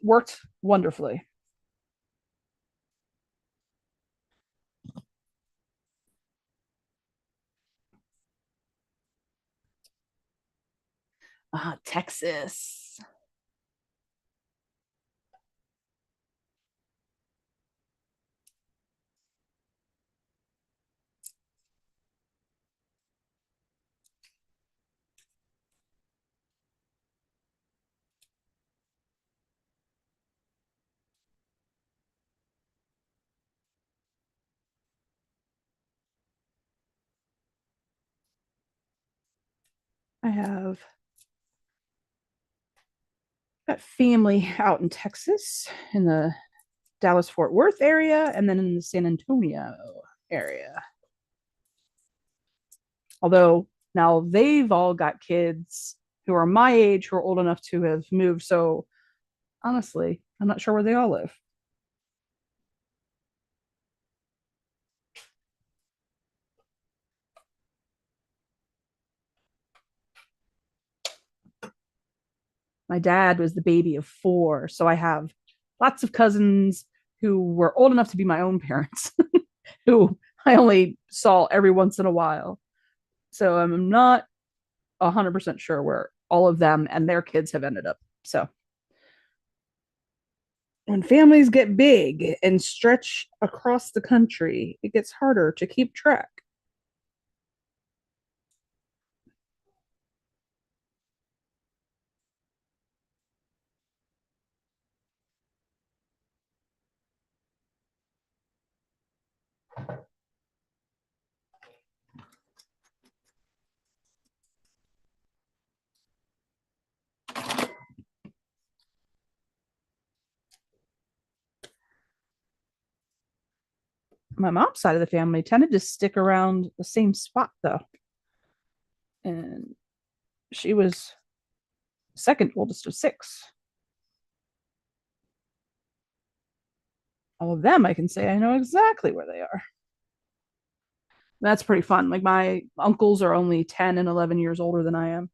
Worked wonderfully. Texas. I have got family out in Texas, in the Dallas Fort Worth area, and then in the San Antonio area. Although now they've all got kids who are my age who are old enough to have moved. So honestly, I'm not sure where they all live. My dad was the baby of four. So I have lots of cousins who were old enough to be my own parents, who I only saw every once in a while. So I'm not 100% sure where all of them and their kids have ended up. So when families get big and stretch across the country, it gets harder to keep track. My mom's side of the family tended to stick around the same spot though. And she was second oldest of six. All of them, I can say I know exactly where they are. That's pretty fun. Like my uncles are only 10 and 11 years older than I am.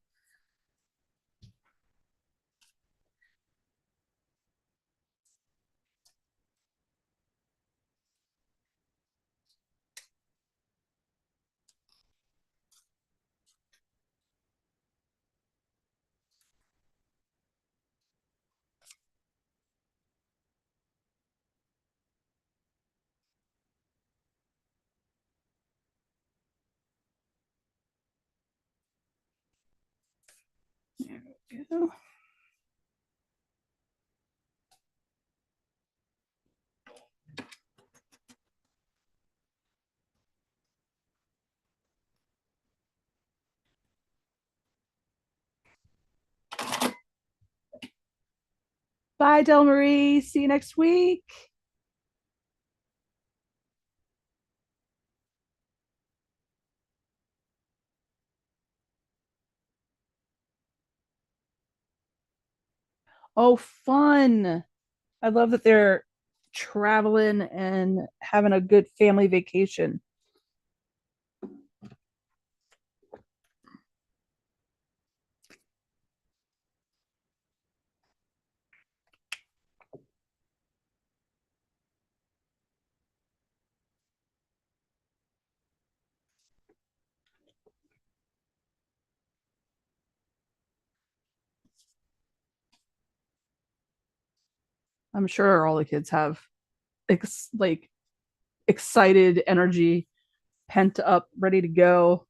There we go. Bye, Del Marie. See you next week. Oh, fun. I love that they're traveling and having a good family vacation. I'm sure all the kids have like excited energy, pent up, ready to go.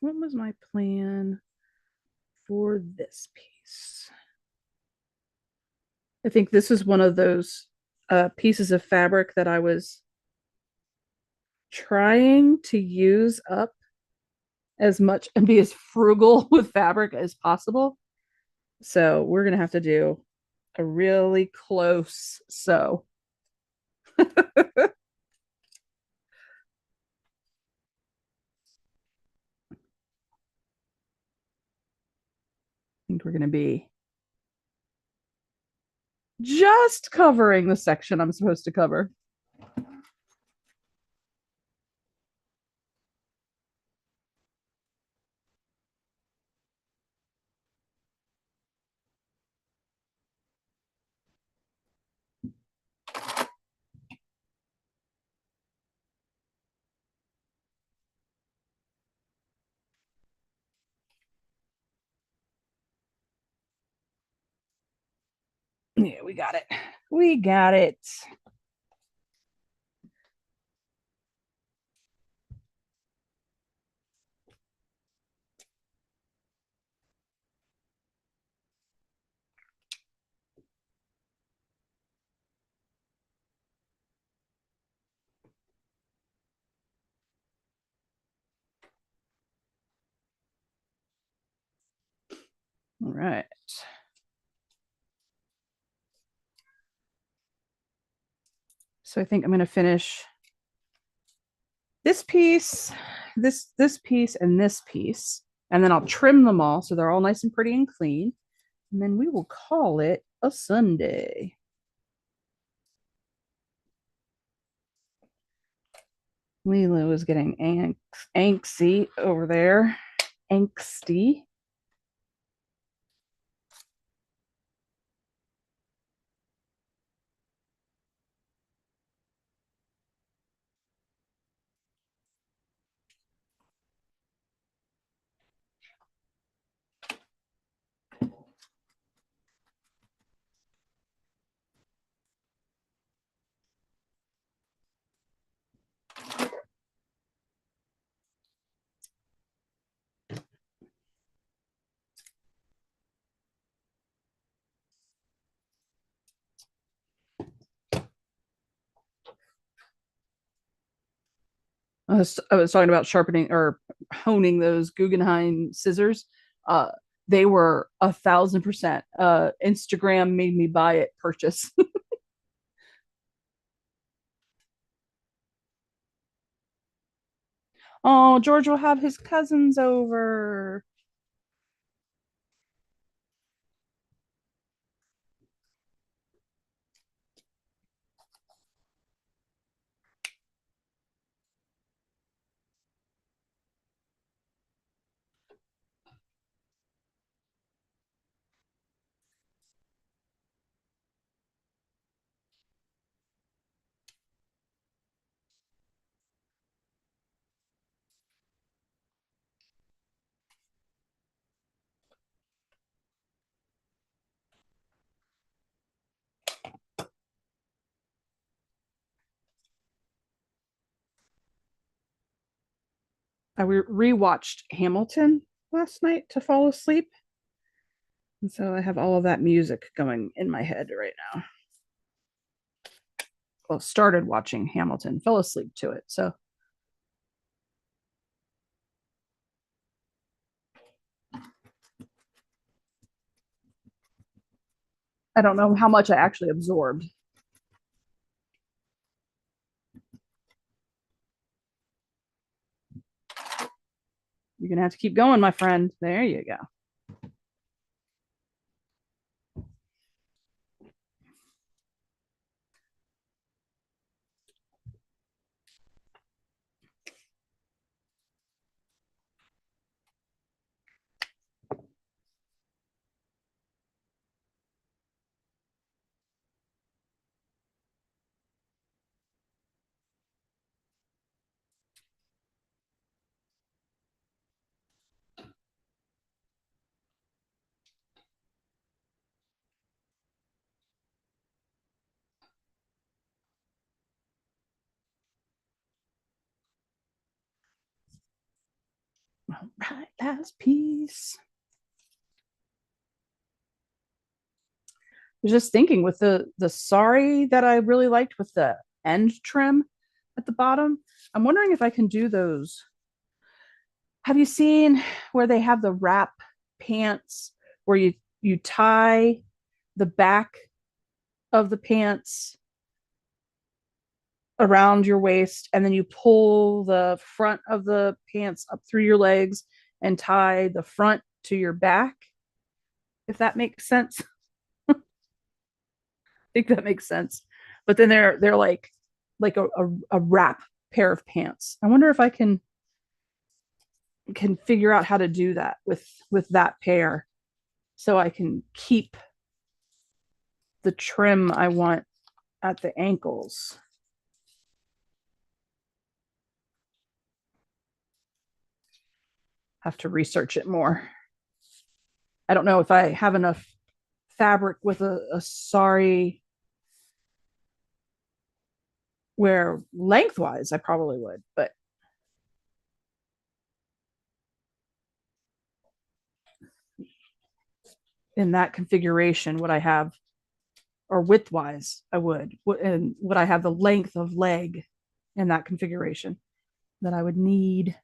what was my plan for this piece? I think this is one of those pieces of fabric that I was trying to use up as much and be as frugal with fabric as possible. So we're going to have to do a really close sew. I think we're going to be just covering the section I'm supposed to cover. Yeah, we got it. We got it. All right. So I think I'm going to finish this piece, this piece, and this piece, and then I'll trim them all so they're all nice and pretty and clean. And then we will call it a Sunday. Lilo is getting angsty over there. Angsty. I was talking about sharpening or honing those Guggenheim scissors. Uh, they were 1,000%. Instagram made me buy it. Purchase. Oh, George will have his cousins over. I rewatched Hamilton last night to fall asleep. And so I have all of that music going in my head right now. Well, started watching Hamilton, fell asleep to it. So I don't know how much I actually absorbed. You're going to have to keep going, my friend. There you go. All right, last piece. I was just thinking with the sari that I really liked with the end trim at the bottom. I'm wondering if I can do those. Have you seen where they have the wrap pants where you tie the back of the pants around your waist and then you pull the front of the pants up through your legs and tie the front to your back? If that makes sense. I think that makes sense. But then they're like a wrap pair of pants. I wonder if I can figure out how to do that with that pair so I can keep the trim I want at the ankles. Have to research it more. I don't know if I have enough fabric with a sari where lengthwise I probably would, but in that configuration, would I have, or widthwise, I would, and would I have the length of leg in that configuration that I would need?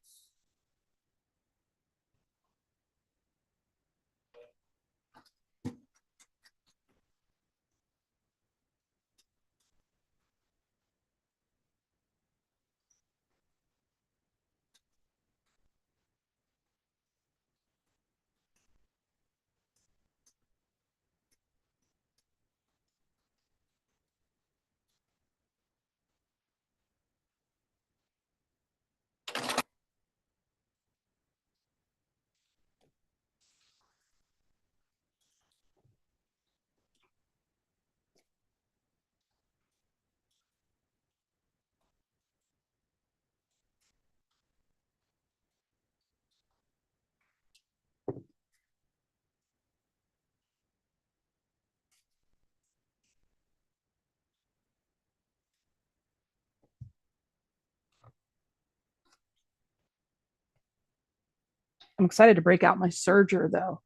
I'm excited to break out my serger though,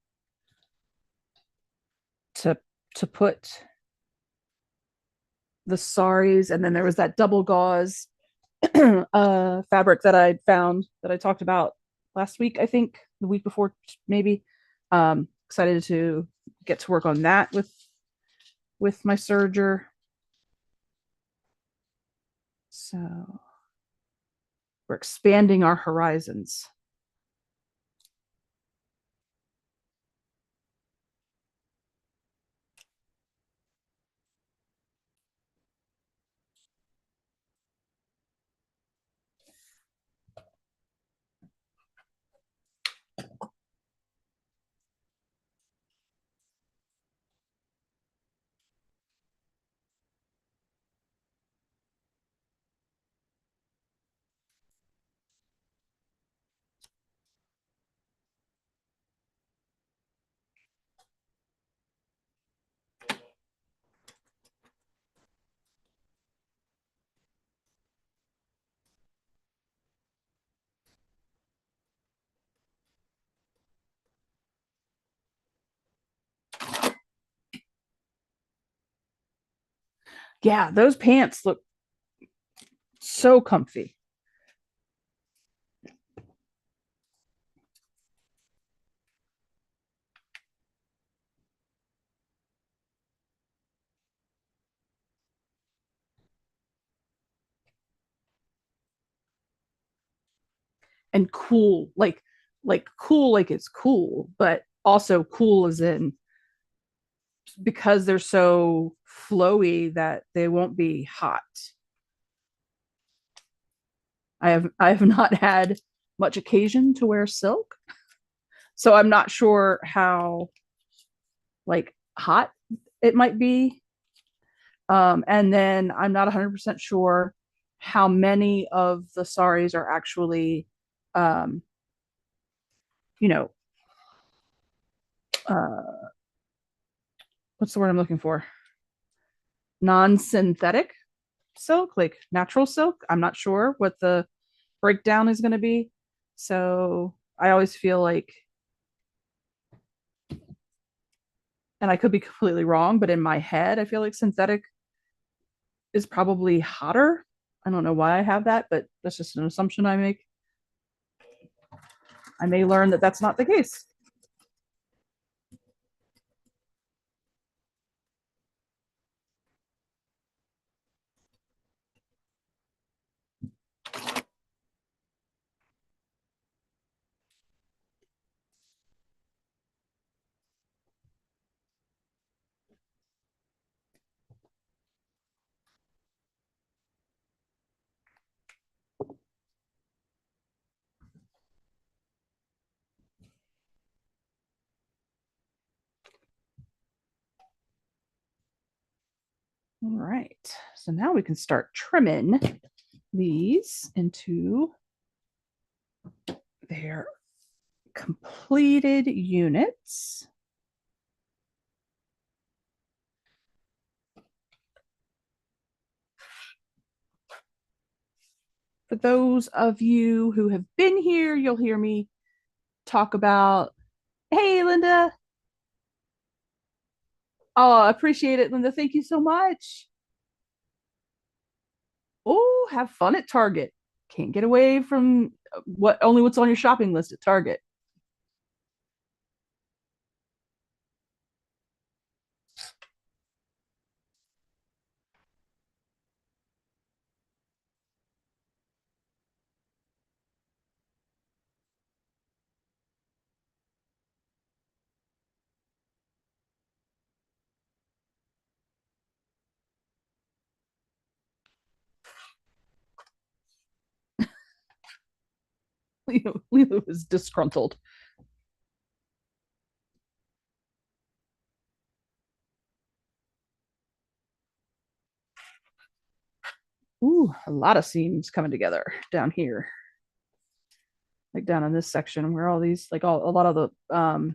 to to put the saris, and then there was that double gauze fabric that I found that I talked about last week, I think the week before, maybe. Excited to get to work on that with my serger. So we're expanding our horizons. Yeah, those pants look so comfy and cool, like cool, like it's cool, but also cool as in because they're so flowy that they won't be hot. I have not had much occasion to wear silk, so I'm not sure how like hot it might be. And then I'm not 100% sure how many of the saris are actually, um, you know, uh, what's the word I'm looking for? Non-synthetic silk, like natural silk. I'm not sure what the breakdown is going to be. So I always feel like, and I could be completely wrong, but in my head, I feel like synthetic is probably hotter. I don't know why I have that, but that's just an assumption I make. I may learn that that's not the case. All right, so now we can start trimming these into their completed units. For those of you who have been here, you'll hear me talk about, hey, Linda. Oh, I appreciate it, Linda. Thank you so much. Oh, have fun at Target. Can't get away from what's on your shopping list at Target. Lilo is disgruntled. Ooh, a lot of seams coming together down here, like down in this section where all these, like a lot of the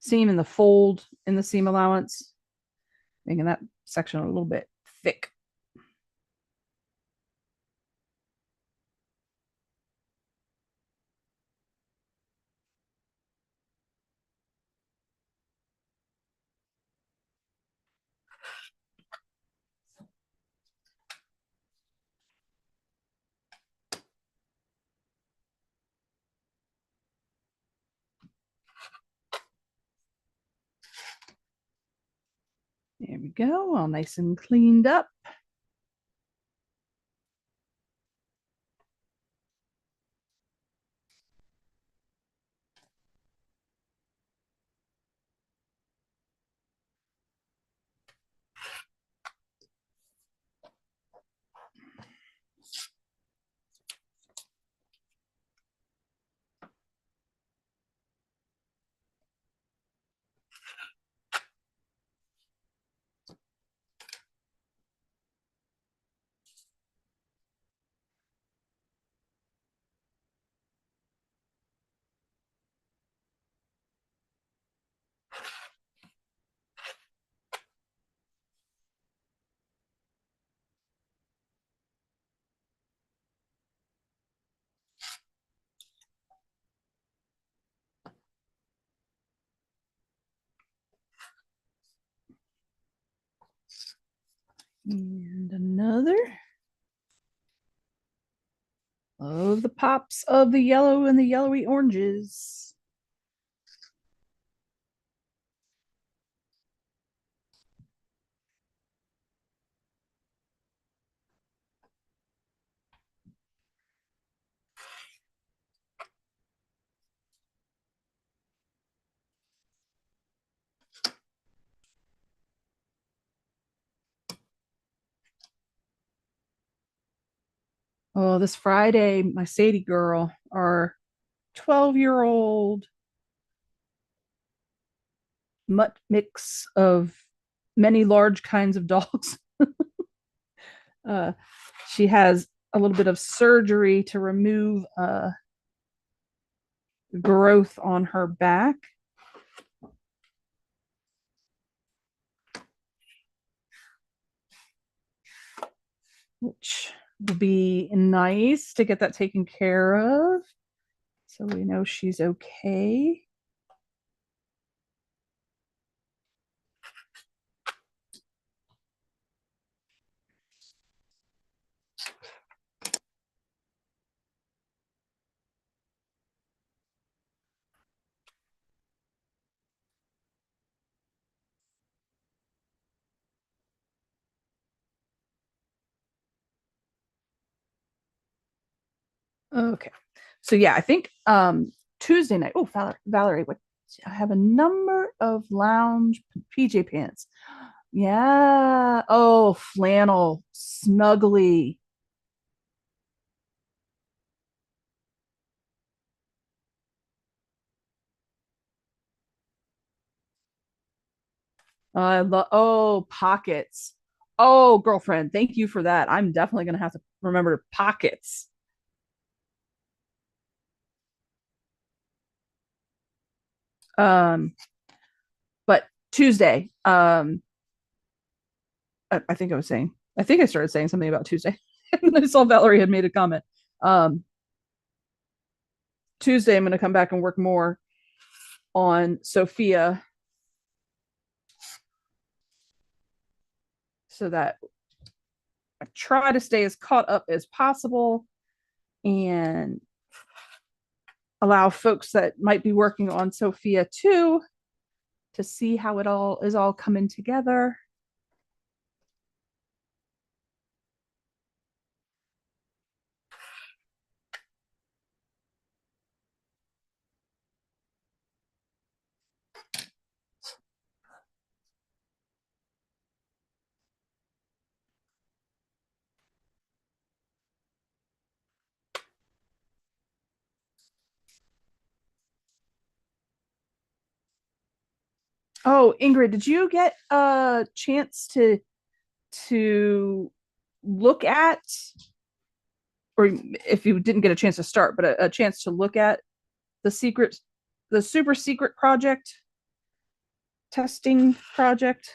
seam and the fold in the seam allowance, making that section a little bit thick. There we go, all nice and cleaned up. And another of the pops of the yellow and the yellowy oranges. Oh, this Friday, my Sadie girl, our 12-year-old mutt mix of many large kinds of dogs. uh, she has a little bit of surgery to remove growth on her back. Which will be nice to get that taken care of. So we know she's okay. Okay. So yeah, I think Tuesday night. Oh, Valerie, what I have a number of lounge PJ pants. Yeah. Oh, flannel, snuggly. I love pockets. Oh, girlfriend, thank you for that. I'm definitely gonna have to remember pockets. Um, but Tuesday, I think I think I started saying something about Tuesday. And I saw Valerie had made a comment. Um, Tuesday, I'm gonna come back and work more on Sophia so that I try to stay as caught up as possible and allow folks that might be working on Sophia too to see how it all is all coming together. Oh, Ingrid, did you get a chance to look at, or if you didn't get a chance to start, but a chance to look at the secret, the super secret project testing project?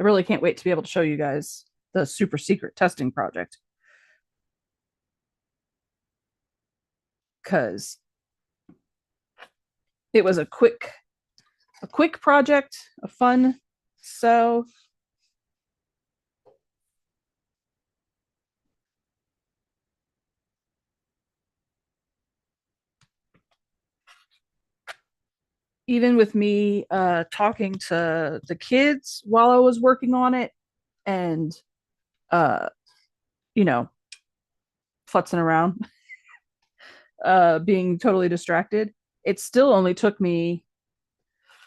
I really can't wait to be able to show you guys the super secret testing project because it was a quick project, a fun. So even with me talking to the kids while I was working on it and uh, you know, futzing around, being totally distracted, it still only took me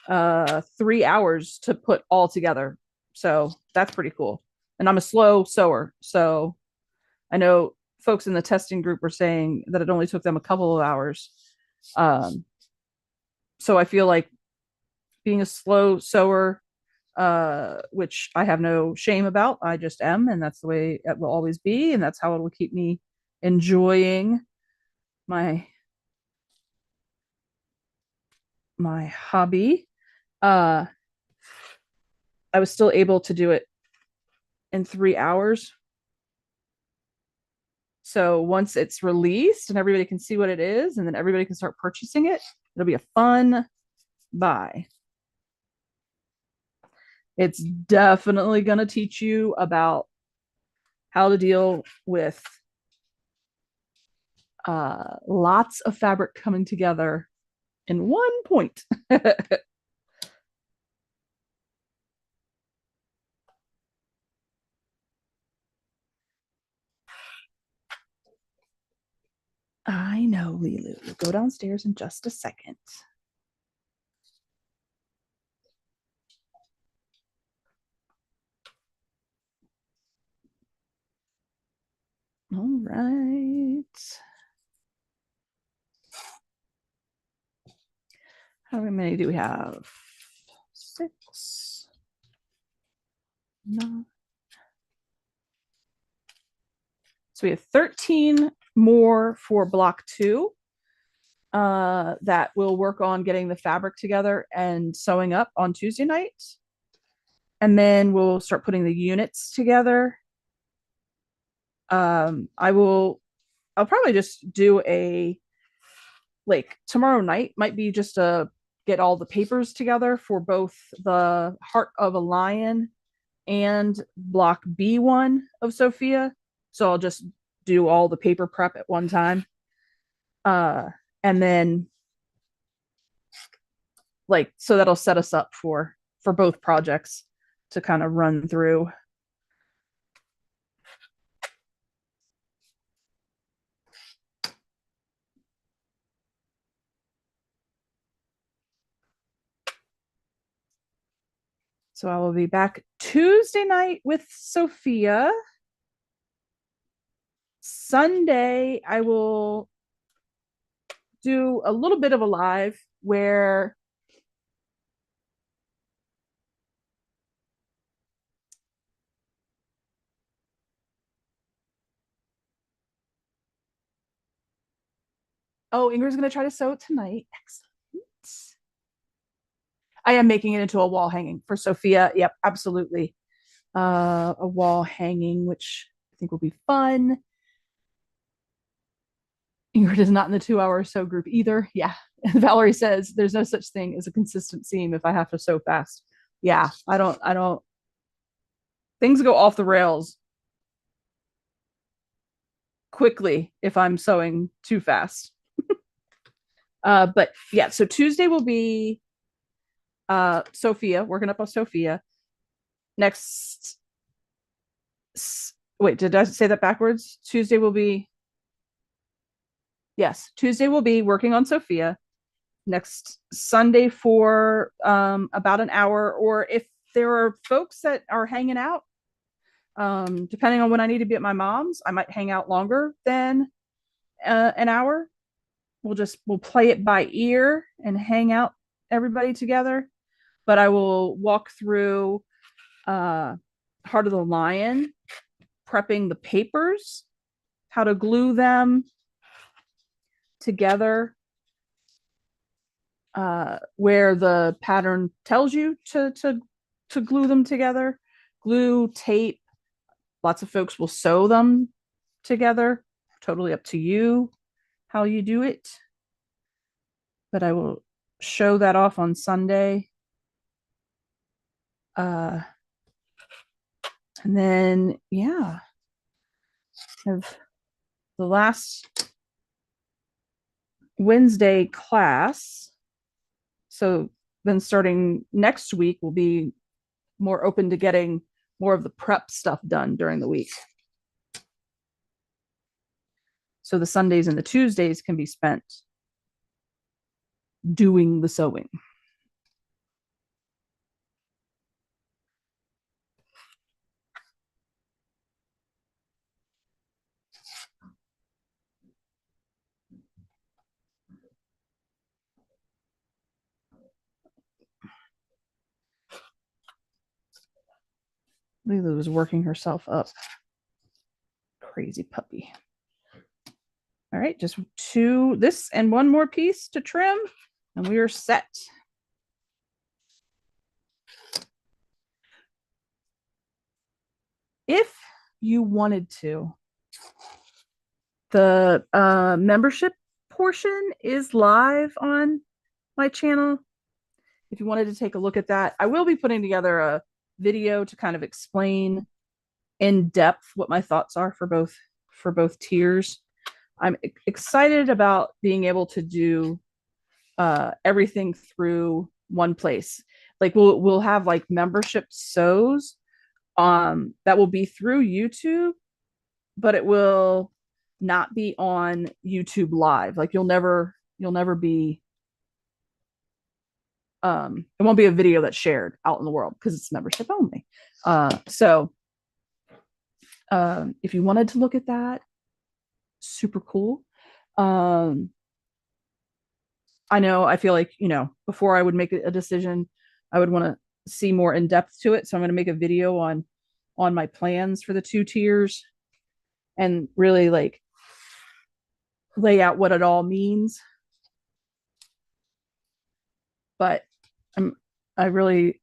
3 hours to put all together. So that's pretty cool. And I'm a slow sewer. So I know folks in the testing group were saying that it only took them a couple of hours. Um, so I feel like being a slow sewer, which I have no shame about, I just am, and that's the way it will always be, and that's how it will keep me enjoying my my hobby. Uh, I was still able to do it in 3 hours. So once it's released and everybody can see what it is, and then everybody can start purchasing it, it'll be a fun buy. It's definitely going to teach you about how to deal with lots of fabric coming together in one point. I know, Lilu. We'll go downstairs in just a second. All right. How many do we have? 6, 9. So we have 13 more for block 2 that will work on getting the fabric together and sewing up on Tuesday night. And then we'll start putting the units together. I'll probably just do a, like, tomorrow night might be just to get all the papers together for both the Heart of a Lion and block B1 of Sophia. So I'll just do all the paper prep at one time. And then, like, so that'll set us up for both projects to kind of run through. So I will be back Tuesday night with Sophia. Sunday, I will do a little bit of a live where Ingrid's going to try to sew tonight. Excellent. I am making it into a wall hanging for Sophia. Yep, absolutely. A wall hanging, which I think will be fun. Ingrid is not in the 2-hour sew group either. Yeah. And Valerie says there's no such thing as a consistent seam if I have to sew fast. Yeah, I don't, things go off the rails quickly if I'm sewing too fast. But yeah, so Tuesday will be Sophia, working up on Sophia. Next, wait, did I say that backwards? Tuesday will be, yes, Tuesday will be working on Sophia. Next Sunday for about an hour, or if there are folks that are hanging out, depending on when I need to be at my mom's, I might hang out longer than an hour. We'll play it by ear and hang out everybody together. But I will walk through Heart of the Lion, prepping the papers, how to glue them together, where the pattern tells you to glue them together. Glue, tape. Lots of folks will sew them together. Totally up to you how you do it. But I will show that off on Sunday. And then, yeah, have the last Wednesday class. So then starting next week, we'll be more open to getting more of the prep stuff done during the week. So the Sundays and the Tuesdays can be spent doing the sewing. Lila was working herself up. Crazy puppy. All right, just this and one more piece to trim, and we are set. If you wanted to, the membership portion is live on my channel. If you wanted to take a look at that, I will be putting together a video to kind of explain in depth what my thoughts are for both tiers. I'm excited about being able to do everything through one place. Like we'll have like membership sews that will be through YouTube, but it will not be on YouTube live. Like you'll never be it won't be a video that's shared out in the world because it's membership only. So if you wanted to look at that, super cool. I know I feel like, before I would make a decision, I would want to see more in depth to it. So I'm going to make a video on my plans for the 2 tiers and really like lay out what it all means. But I really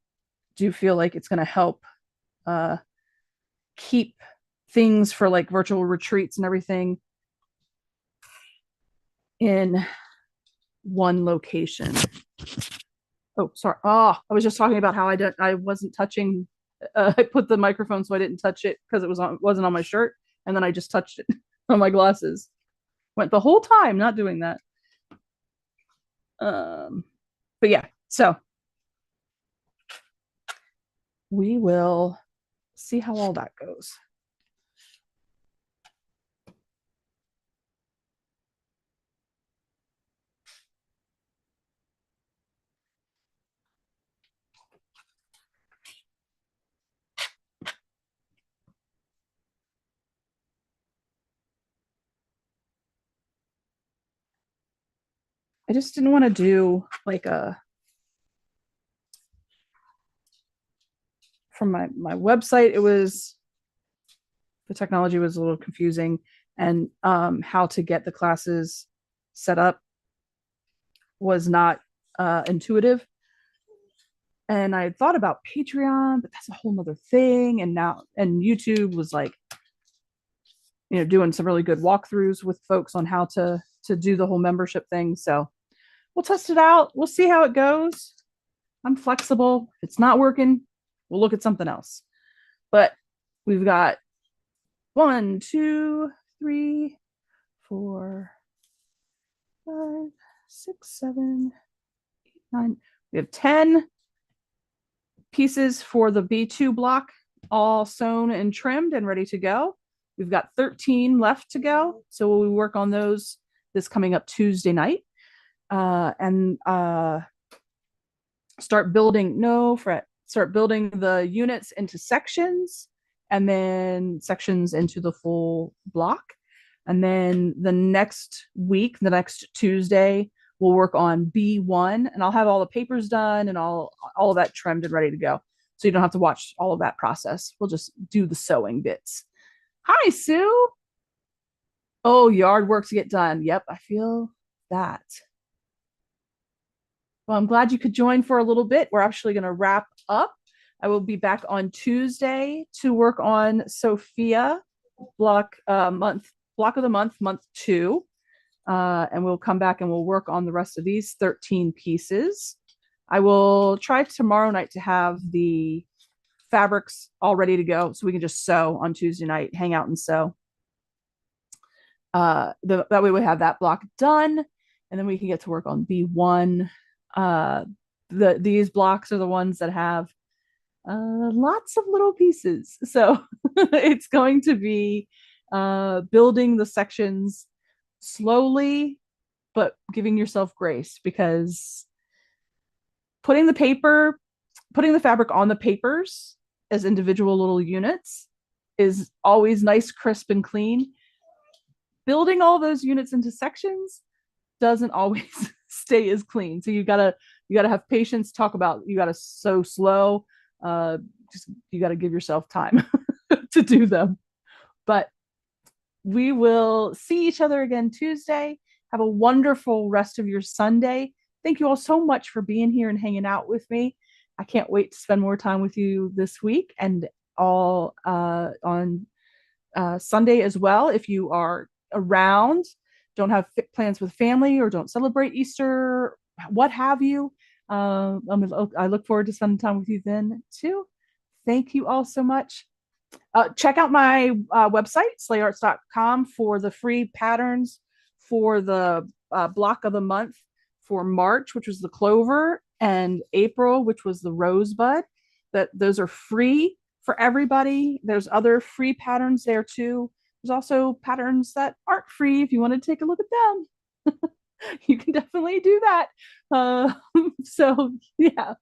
do feel like it's going to help keep things for like virtual retreats and everything in one location. Oh, sorry. Oh, I was just talking about how I wasn't touching. I put the microphone so I didn't touch it because wasn't on my shirt, and then I just touched it on my glasses. Went the whole time not doing that. But yeah, so we will see how all that goes. I just didn't want to do like a from my website. It was the technology was a little confusing, and how to get the classes set up was not intuitive. And I had thought about Patreon, but that's a whole nother thing. And now, and YouTube was like, doing some really good walkthroughs with folks on how to do the whole membership thing. So we'll test it out. We'll see how it goes. I'm flexible. If it's not working, we'll look at something else. But we've got 1, 2, 3, 4, 5, 6, 7, 8, 9. We have 10 pieces for the B2 block, all sewn and trimmed and ready to go. We've got 13 left to go. So we'll work on those this coming up Tuesday night. And start building the units into sections, and then sections into the full block. And then the next Tuesday, we'll work on B1, and I'll have all the papers done and all of that trimmed and ready to go. So you don't have to watch all of that process. We'll just do the sewing bits. Hi, Sue. Oh, yard work to get done. Yep, I feel that. Well, I'm glad you could join for a little bit. We're actually going to wrap up. I will be back on Tuesday to work on Sophia block of the month 2. And we'll come back and we'll work on the rest of these 13 pieces. I will try tomorrow night to have the fabrics all ready to go so we can just sew on Tuesday night, hang out and sew. That way we have that block done, and then we can get to work on B1. These blocks are the ones that have lots of little pieces. So it's going to be building the sections slowly, but giving yourself grace, because putting the fabric on the papers as individual little units is always nice, crisp, and clean. Building all those units into sections doesn't always stay as clean. So you gotta have patience. You gotta sew slow. You gotta give yourself time to do them. But we will see each other again Tuesday. Have a wonderful rest of your Sunday. Thank you all so much for being here and hanging out with me. I can't wait to spend more time with you this week and all on Sunday as well. If you are around, don't have plans with family, or don't celebrate Easter, what have you, I look forward to spending time with you then too. Thank you all so much. Check out my website, SleighArts.com, for the free patterns for the block of the month for March, which was the clover, and April, which was the rosebud. Those are free for everybody. There's other free patterns there too. There's also patterns that aren't free if you want to take a look at them. You can definitely do that. So yeah,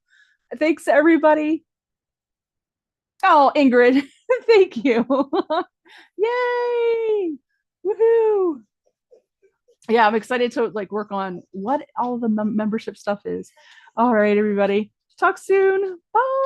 thanks everybody. Oh, Ingrid, thank you. Yay! Woohoo! Yeah, I'm excited to work on what all the membership stuff is. All right, everybody. Talk soon. Bye.